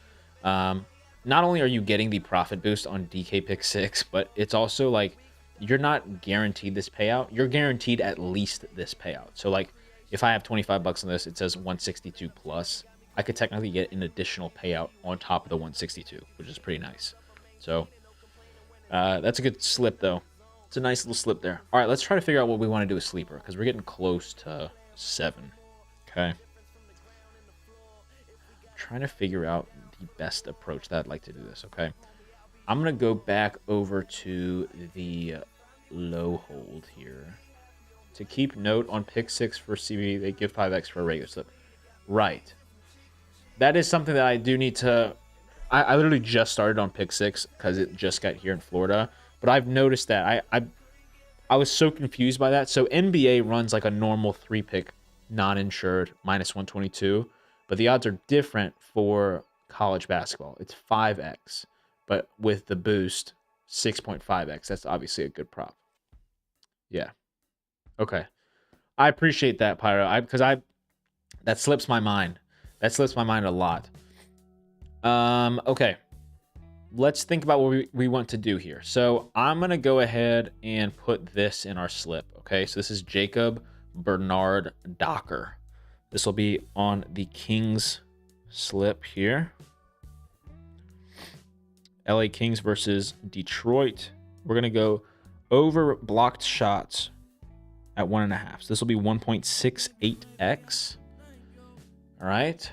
Not only are you getting the profit boost on DK Pick 6, but it's also like you're not guaranteed this payout. You're guaranteed at least this payout. So like if I have 25 bucks on this, it says 162 plus. I could technically get an additional payout on top of the 162, which is pretty nice. So that's a good slip though. It's a nice little slip there. All right, let's try to figure out what we want to do with Sleeper, because we're getting close to 7. Okay. I'm trying to figure out the best approach that I'd like to do this, okay? I'm going to go back over to the low hold here. To keep note on pick 6 for CB, they give 5x for a regular slip. Right. That is something that I do need to... I literally just started on pick 6 because it just got here in Florida. But I've noticed that I was so confused by that. So NBA runs like a normal 3-pick non-insured, minus 122. But the odds are different for college basketball. It's 5x, but with the boost, 6.5x. That's obviously a good prop. Yeah. Okay. I appreciate that, Pyro. Because that slips my mind. That slips my mind a lot. Okay. Let's think about what we want to do here. So I'm going to go ahead and put this in our slip. Okay. So this is Jacob Bernard Docker. This will be on the Kings slip here. LA Kings versus Detroit. We're going to go over blocked shots at 1.5. So this will be 1.68x. All right.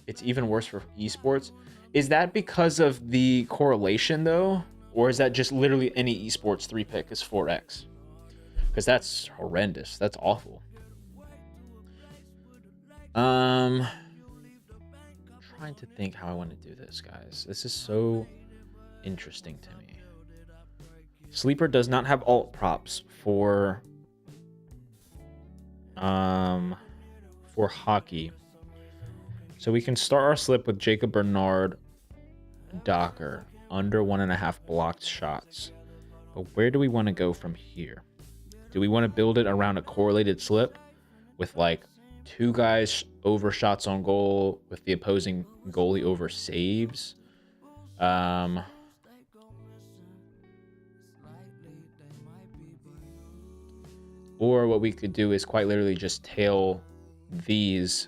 It's even worse for esports. Is that because of the correlation though? Or is that just literally any esports 3-pick is 4x? Because that's horrendous. That's awful. Trying to think how I want to do this, guys. This is so interesting to me. Sleeper does not have alt props for hockey. So we can start our slip with Jacob Bernard Docker under 1.5 blocked shots. But where do we want to go from here? Do we want to build it around a correlated slip with like 2 guys over shots on goal with the opposing goalie over saves? Or what we could do is quite literally just tail these,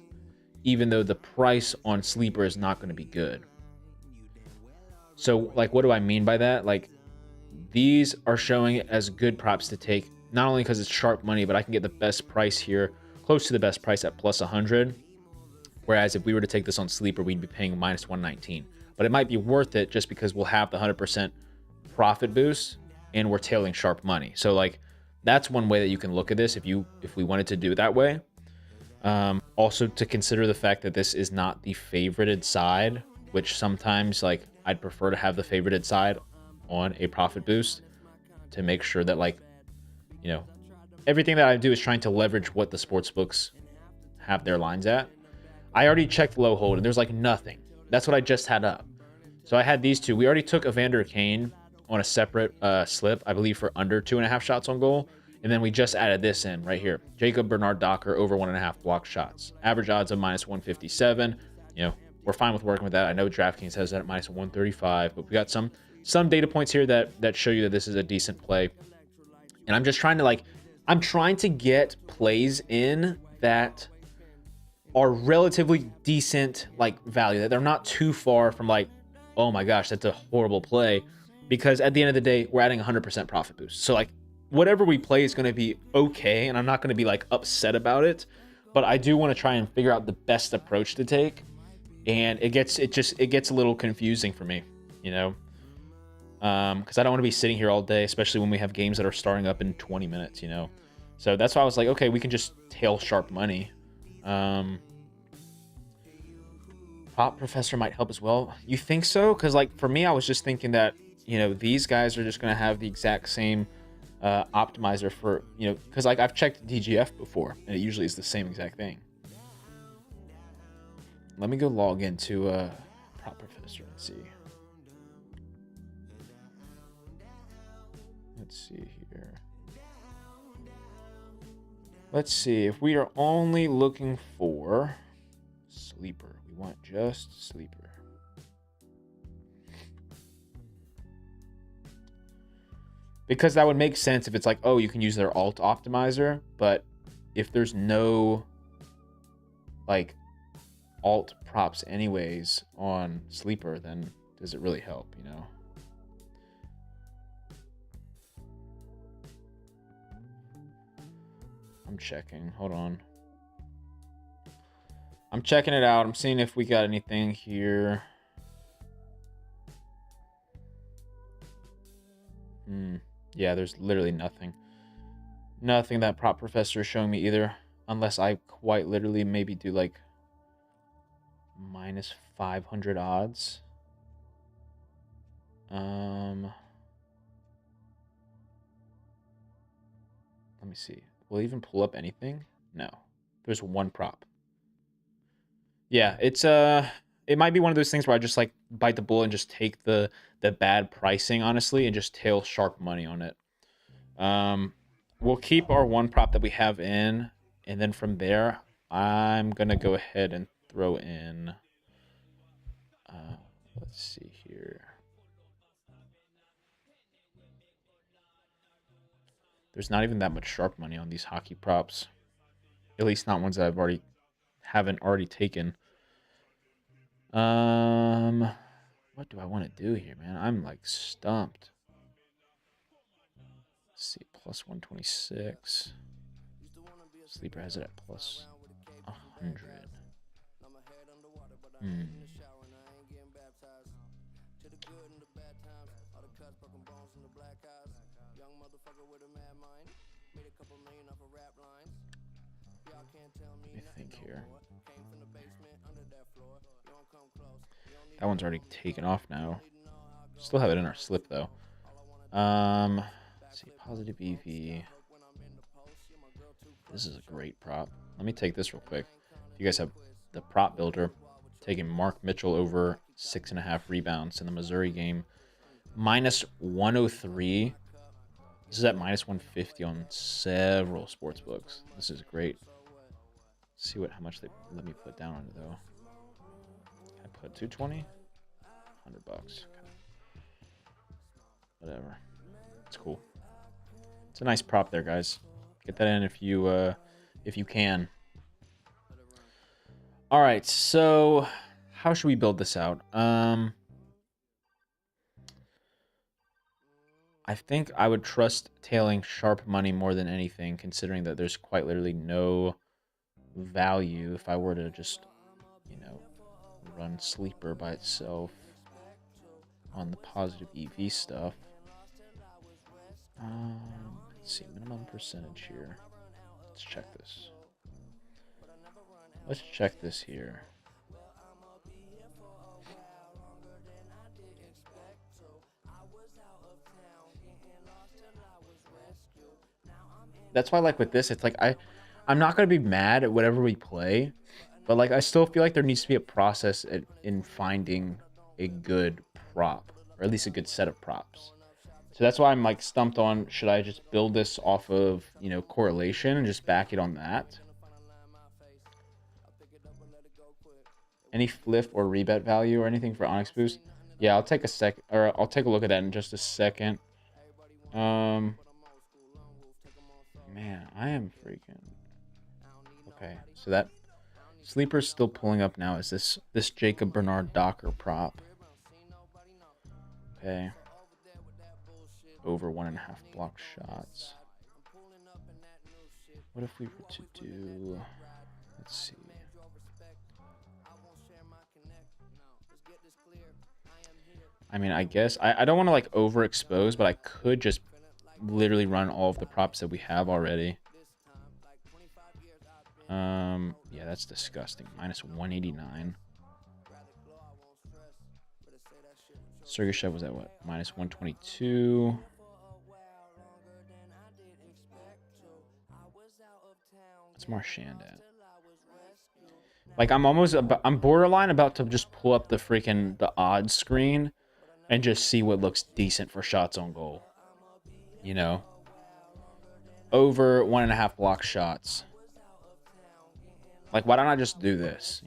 even though the price on Sleeper is not going to be good. So, like, what do I mean by that? Like, these are showing it as good props to take, not only because it's sharp money, but I can get the best price here, close to the best price at plus 100. Whereas if we were to take this on Sleeper, we'd be paying minus 119. But it might be worth it just because we'll have the 100% profit boost and we're tailing sharp money. So, like, that's one way that you can look at this if we wanted to do it that way. Also to consider the fact that this is not the favorited side, which sometimes like I'd prefer to have the favorited side on a profit boost to make sure that, like, you know, everything that I do is trying to leverage what the sports books have their lines at. I already checked low hold and there's like nothing. That's what I just had up. So I had these two. We already took Evander Kane on a separate slip, I believe, for under 2.5 shots on goal. And then we just added this in right here. Jacob Bernard Docker over 1.5 block shots. Average odds of minus 157. You know, we're fine with working with that. I know DraftKings has that at minus 135, but we got some data points here that show you that this is a decent play. And I'm just trying to I'm trying to get plays in that are relatively decent like value, that they're not too far from like, oh my gosh, that's a horrible play. Because at the end of the day, we're adding 100% profit boost. So like whatever we play is going to be okay, and I'm not going to be like upset about it, but I do want to try and figure out the best approach to take. And it gets a little confusing for me, you know, because I don't want to be sitting here all day, especially when we have games that are starting up in 20 minutes, you know. So that's why I was like, okay, we can just tail sharp money. Prop Professor might help as well. You think so? Because like for me, I was just thinking that, you know, these guys are just going to have the exact same optimizer for, you know, because like I've checked DGF before and it usually is the same exact thing. Let me go log into Prop Professor and see. Let's see here. Let's see if we are only looking for Sleeper. We want just Sleeper. Because that would make sense if it's like, oh, you can use their alt optimizer, but if there's no like alt props anyways on Sleeper, then does it really help, you know? I'm checking. Hold on. I'm checking it out. I'm seeing if we got anything here. Yeah, there's literally nothing. Nothing that Prop Professor is showing me either. Unless I quite literally maybe do like minus 500 odds. Let me see. Will it even pull up anything? No. There's one prop. Yeah, it might be one of those things where I just like bite the bullet and just take the bad pricing, honestly, and just tail sharp money on it. We'll keep our one prop that we have in, and then from there, I'm gonna go ahead and throw in. Let's see here. There's not even that much sharp money on these hockey props. At least not ones that haven't already taken. What do I want to do here, man? I'm like stumped. Let's see, plus 126. Sleeper has it at plus 100. Let me think here. That one's already taken off now. Still have it in our slip though. Let's see, positive EV. This is a great prop. Let me take this real quick. If you guys have the prop builder, taking Mark Mitchell over 6.5 rebounds in the Missouri game. Minus 103. This is at minus 150 on several sports books. This is great. Let's see how much they let me put down on it though. Can I put 220? $100. Okay. Whatever. It's cool. It's a nice prop there, guys. Get that in if you can. All right, so how should we build this out? I think I would trust tailing sharp money more than anything, considering that there's quite literally no value if I were to just, run sleeper by itself on the positive EV stuff. Let's see, minimum percentage here. Let's check this. Let's check this here. That's why, like, with this, it's like I'm not gonna be mad at whatever we play, but like I still feel like there needs to be a process in finding a good prop, or at least a good set of props. So that's why I'm like stumped on, should I just build this off of, correlation and just back it on that? Any flip or rebet value or anything for Onyx Boost? Yeah, I'll take a look at that in just a second. Man, I am freaking. Okay, so that sleeper's still pulling up now. Is this Jacob Bernard Docker prop? Okay. Over 1.5 block shots. What if we were to do? Let's see. I mean, I guess I don't want to like overexpose, but I could just literally run all of the props that we have already. Yeah, that's disgusting. Minus 189. Sergachev was at what? Minus 122. What's Marchand at? Like, I'm borderline about to just pull up the odds screen and just see what looks decent for shots on goal. Over 1.5 block shots. Like, why don't I just do this,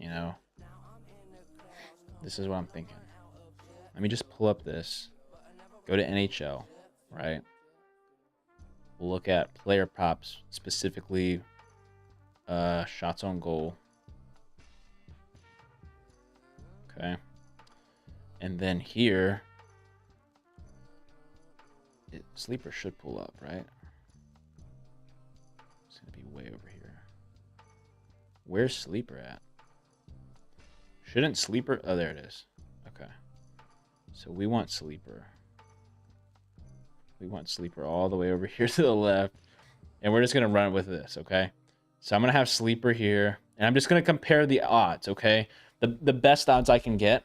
This is what I'm thinking. Let me just pull up this. Go to NHL, right? We'll look at player props, specifically shots on goal. Okay. And then here, sleeper should pull up, right? It's going to be way over here. Where's sleeper at? Shouldn't sleeper... Oh, there it is. Okay. So we want sleeper. We want sleeper all the way over here to the left. And we're just going to run with this, okay? So I'm going to have sleeper here. And I'm just going to compare the odds, okay? The best odds I can get.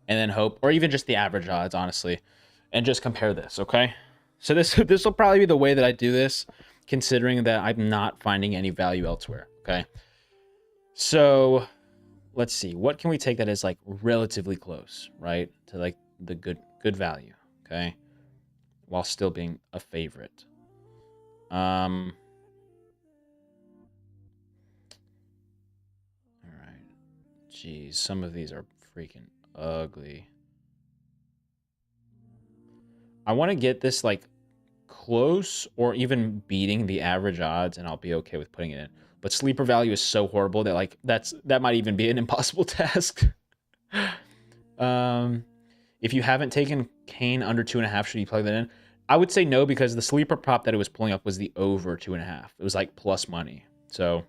And then hope... Or even just the average odds, honestly. And just compare this, okay? So this will probably be the way that I do this. considering that I'm not finding any value elsewhere. Okay. So let's see. What can we take that is like relatively close, right? To like the good value. Okay. While still being a favorite. All right. Geez, some of these are freaking ugly. I want to get this like close or even beating the average odds, and I'll be okay with putting it in. But sleeper value is so horrible that like that might even be an impossible task. If you haven't taken Kane under 2.5, should you plug that in? I would say no, because the sleeper prop that it was pulling up was the over 2.5. It was like plus money. So,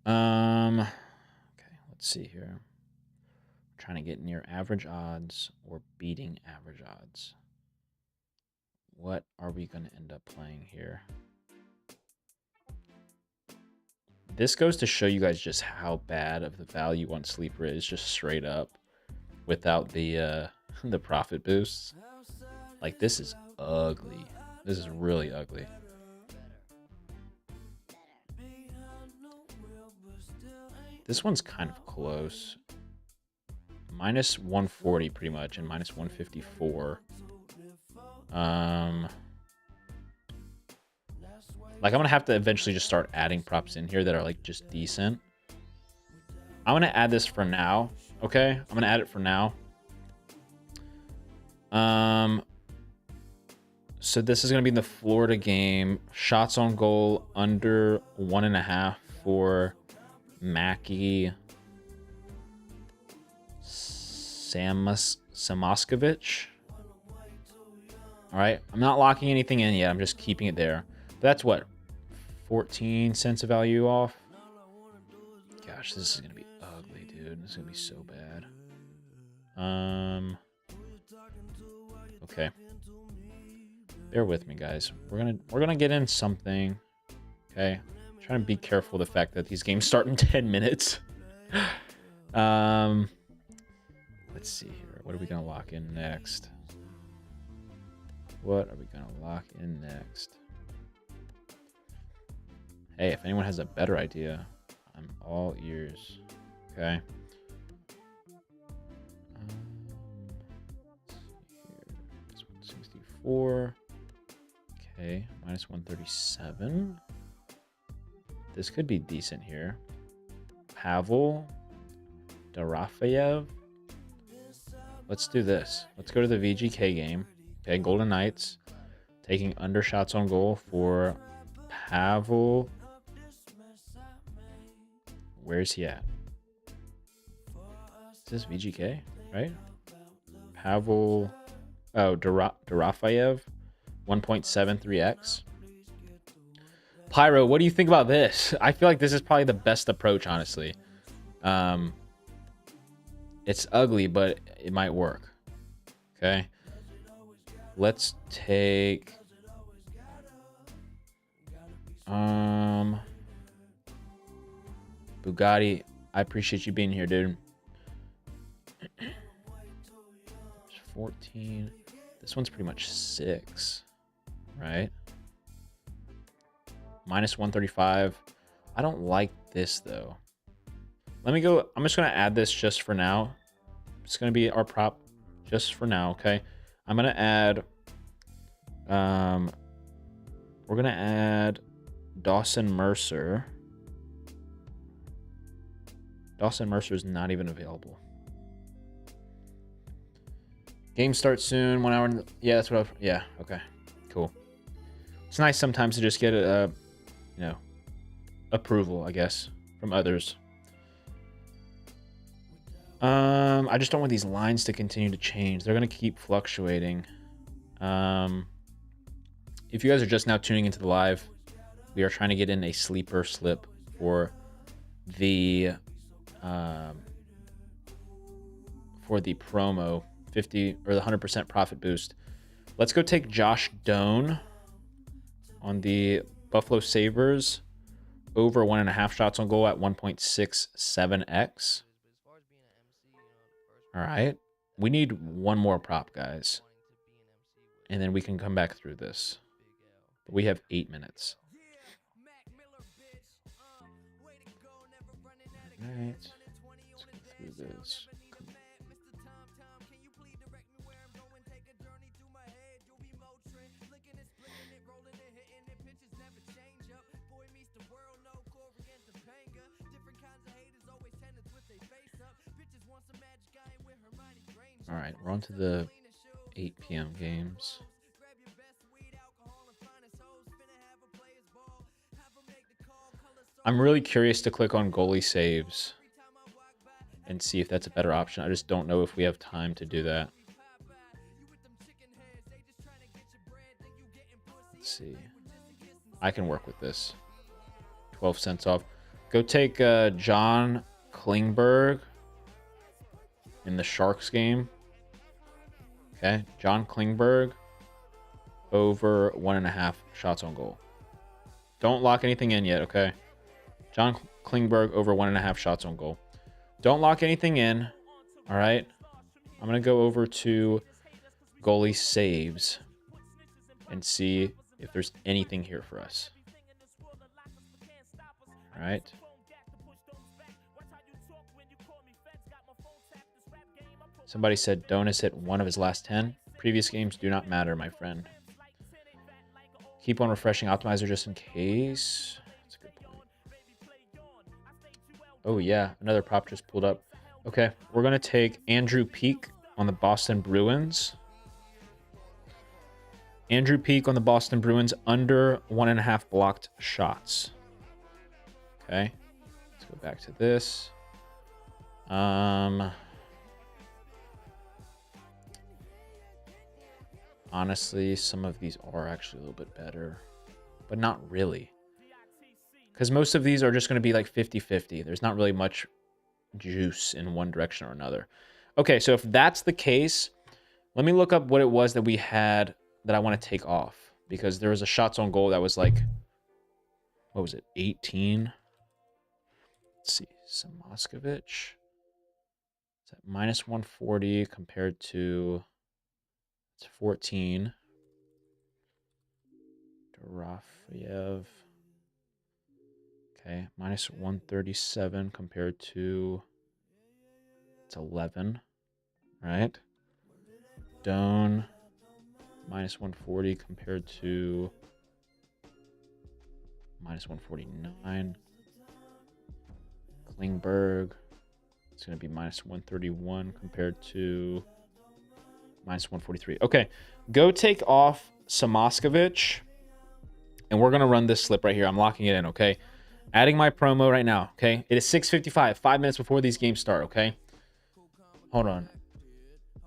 okay, let's see here. Trying to get near average odds or beating average odds. What are we going to end up playing here? This goes to show you guys just how bad of the value on sleeper is, just straight up, without the the profit boosts. Like, this is ugly. This is really ugly. This one's kind of close. Minus 140 pretty much, and minus 154. Like, I'm gonna have to eventually just start adding props in here that are like just decent. I'm gonna add this for now. Okay, I'm gonna add it for now. So this is gonna be in the Florida game. Shots on goal under 1.5 for Mackie Samoskevich. All right, I'm not locking anything in yet. I'm just keeping it there. But that's what, 14 cents of value off. Gosh, this is gonna be ugly, dude. This is gonna be so bad. Okay. Bear with me, guys. We're gonna get in something. Okay. I'm trying to be careful of the fact that these games start in 10 minutes. Let's see here. What are we gonna lock in next? What are we gonna lock in next? Hey, if anyone has a better idea, I'm all ears. Okay. Let's see here. 64. Okay, minus 137. This could be decent here. Pavel Dorofeyev. Let's do this. Let's go to the VGK game. Okay, Golden Knights taking under shots on goal for Pavel. Where's he at? Is this VGK, right? Pavel. Oh, Dorofeyev. 1.73x. Pyro, what do you think about this? I feel like this is probably the best approach, honestly. It's ugly, but it might work. Okay. Let's take Bugatti. I appreciate you being here, dude. 14. This one's pretty much 6, right? Minus 135. I don't like this, though. Let me go. I'm just going to add this just for now. It's going to be our prop just for now, okay? I'm going to add... we're going to add Dawson Mercer. Dawson Mercer is not even available. Game starts soon. 1 hour. Yeah, that's what. Yeah. Okay. Cool. It's nice sometimes to just get a, approval, I guess, from others. I just don't want these lines to continue to change. They're gonna keep fluctuating. If you guys are just now tuning into the live, we are trying to get in a sleeper slip for the promo 50 or the 100% profit boost. Let's go take Josh Doan on the Buffalo Sabres over 1.5 shots on goal at 1.67x. All right, we need one more prop, guys, and then we can come back through this. But we have 8 minutes. All right. Let's go through this. All right, we're on to the 8 p.m. games. I'm really curious to click on goalie saves and see if that's a better option. I just don't know if we have time to do that. Let's see. I can work with this. 12 cents off. Go take John Klingberg in the Sharks game. Okay, John Klingberg over 1.5 shots on goal. Don't lock anything in yet, okay? John Klingberg over 1.5 shots on goal. Don't lock anything in, all right? I'm going to go over to goalie saves and see if there's anything here for us. All right. Somebody said Donis hit 1 of his last 10. Previous games do not matter, my friend. Keep on refreshing Optimizer just in case. That's a good point. Oh, yeah. Another prop just pulled up. Okay. We're going to take Andrew Peeke on the Boston Bruins. Andrew Peeke on the Boston Bruins under 1.5 blocked shots. Okay. Let's go back to this. Honestly, some of these are actually a little bit better, but not really. Because most of these are just going to be like 50-50. There's not really much juice in one direction or another. Okay, so if that's the case, let me look up what it was that we had that I want to take off. Because there was a shots on goal that was like, what was it, 18? Let's see, Samoskevich. It's at minus 140 compared to... 14. Dorofeyev. Okay, minus 137 compared to it's 11. Right? Doan minus 140 compared to minus 149. Klingberg. It's going to be minus 131 compared to minus 143. Okay, go take off Samoskevich, and we're going to run this slip right here. I'm locking it in, okay? Adding my promo right now, okay? It is 6:55, 5 minutes before these games start, okay? Hold on.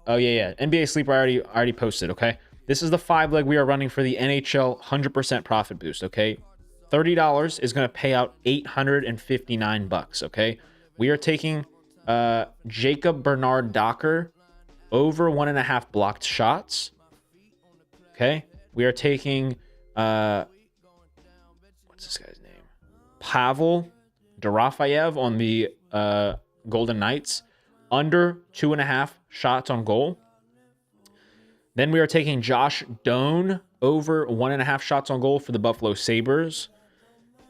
Oh, yeah. NBA Sleeper I already posted, okay? This is the 5-leg we are running for the NHL 100% profit boost, okay? $30 is going to pay out $859, okay? We are taking Jacob Bernard Docker over 1.5 blocked shots. Okay. We are taking what's this guy's name? Pavel Dorofeyev on the Golden Knights under 2.5 shots on goal. Then we are taking Josh Doan over 1.5 shots on goal for the Buffalo Sabres.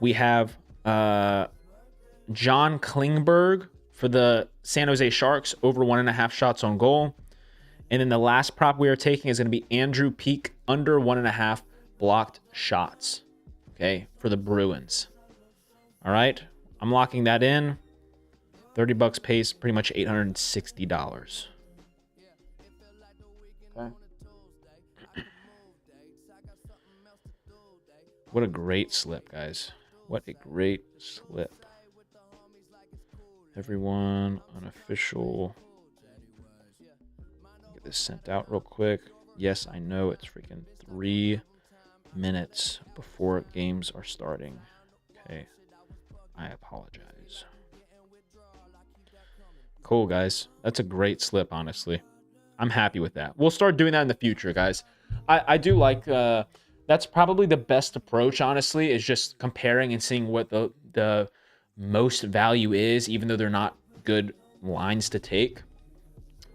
We have John Klingberg for the San Jose Sharks over 1.5 shots on goal. And then the last prop we are taking is going to be Andrew Peeke under 1.5 blocked shots. Okay, for the Bruins. All right, I'm locking that in. $30 pays pretty much $860. Okay. What a great slip, guys. What a great slip. Everyone, unofficial. Get this sent out real quick. Yes, I know it's freaking 3 minutes before games are starting. Okay. I apologize. Cool, guys. That's a great slip, honestly. I'm happy with that. We'll start doing that in the future, guys. I do like... that's probably the best approach, honestly, is just comparing and seeing what the most value is, even though they're not good lines to take.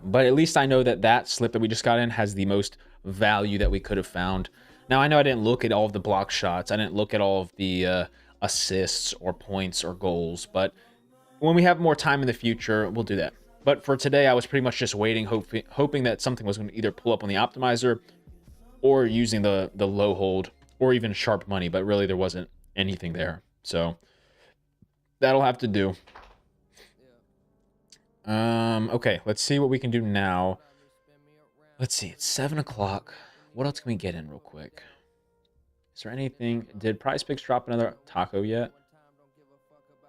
But at least I know that that slip that we just got in has the most value that we could have found. Now, I know I didn't look at all of the block shots. I didn't look at all of the assists or points or goals. But when we have more time in the future, we'll do that. But for today, I was pretty much just waiting, hoping that something was going to either pull up on the optimizer or using the low hold or even sharp money. But really, there wasn't anything there. So that'll have to do. Okay, let's see what we can do now. Let's see, it's 7 o'clock. What else can we get in real quick? Is there anything? Did Prize Picks drop another taco yet?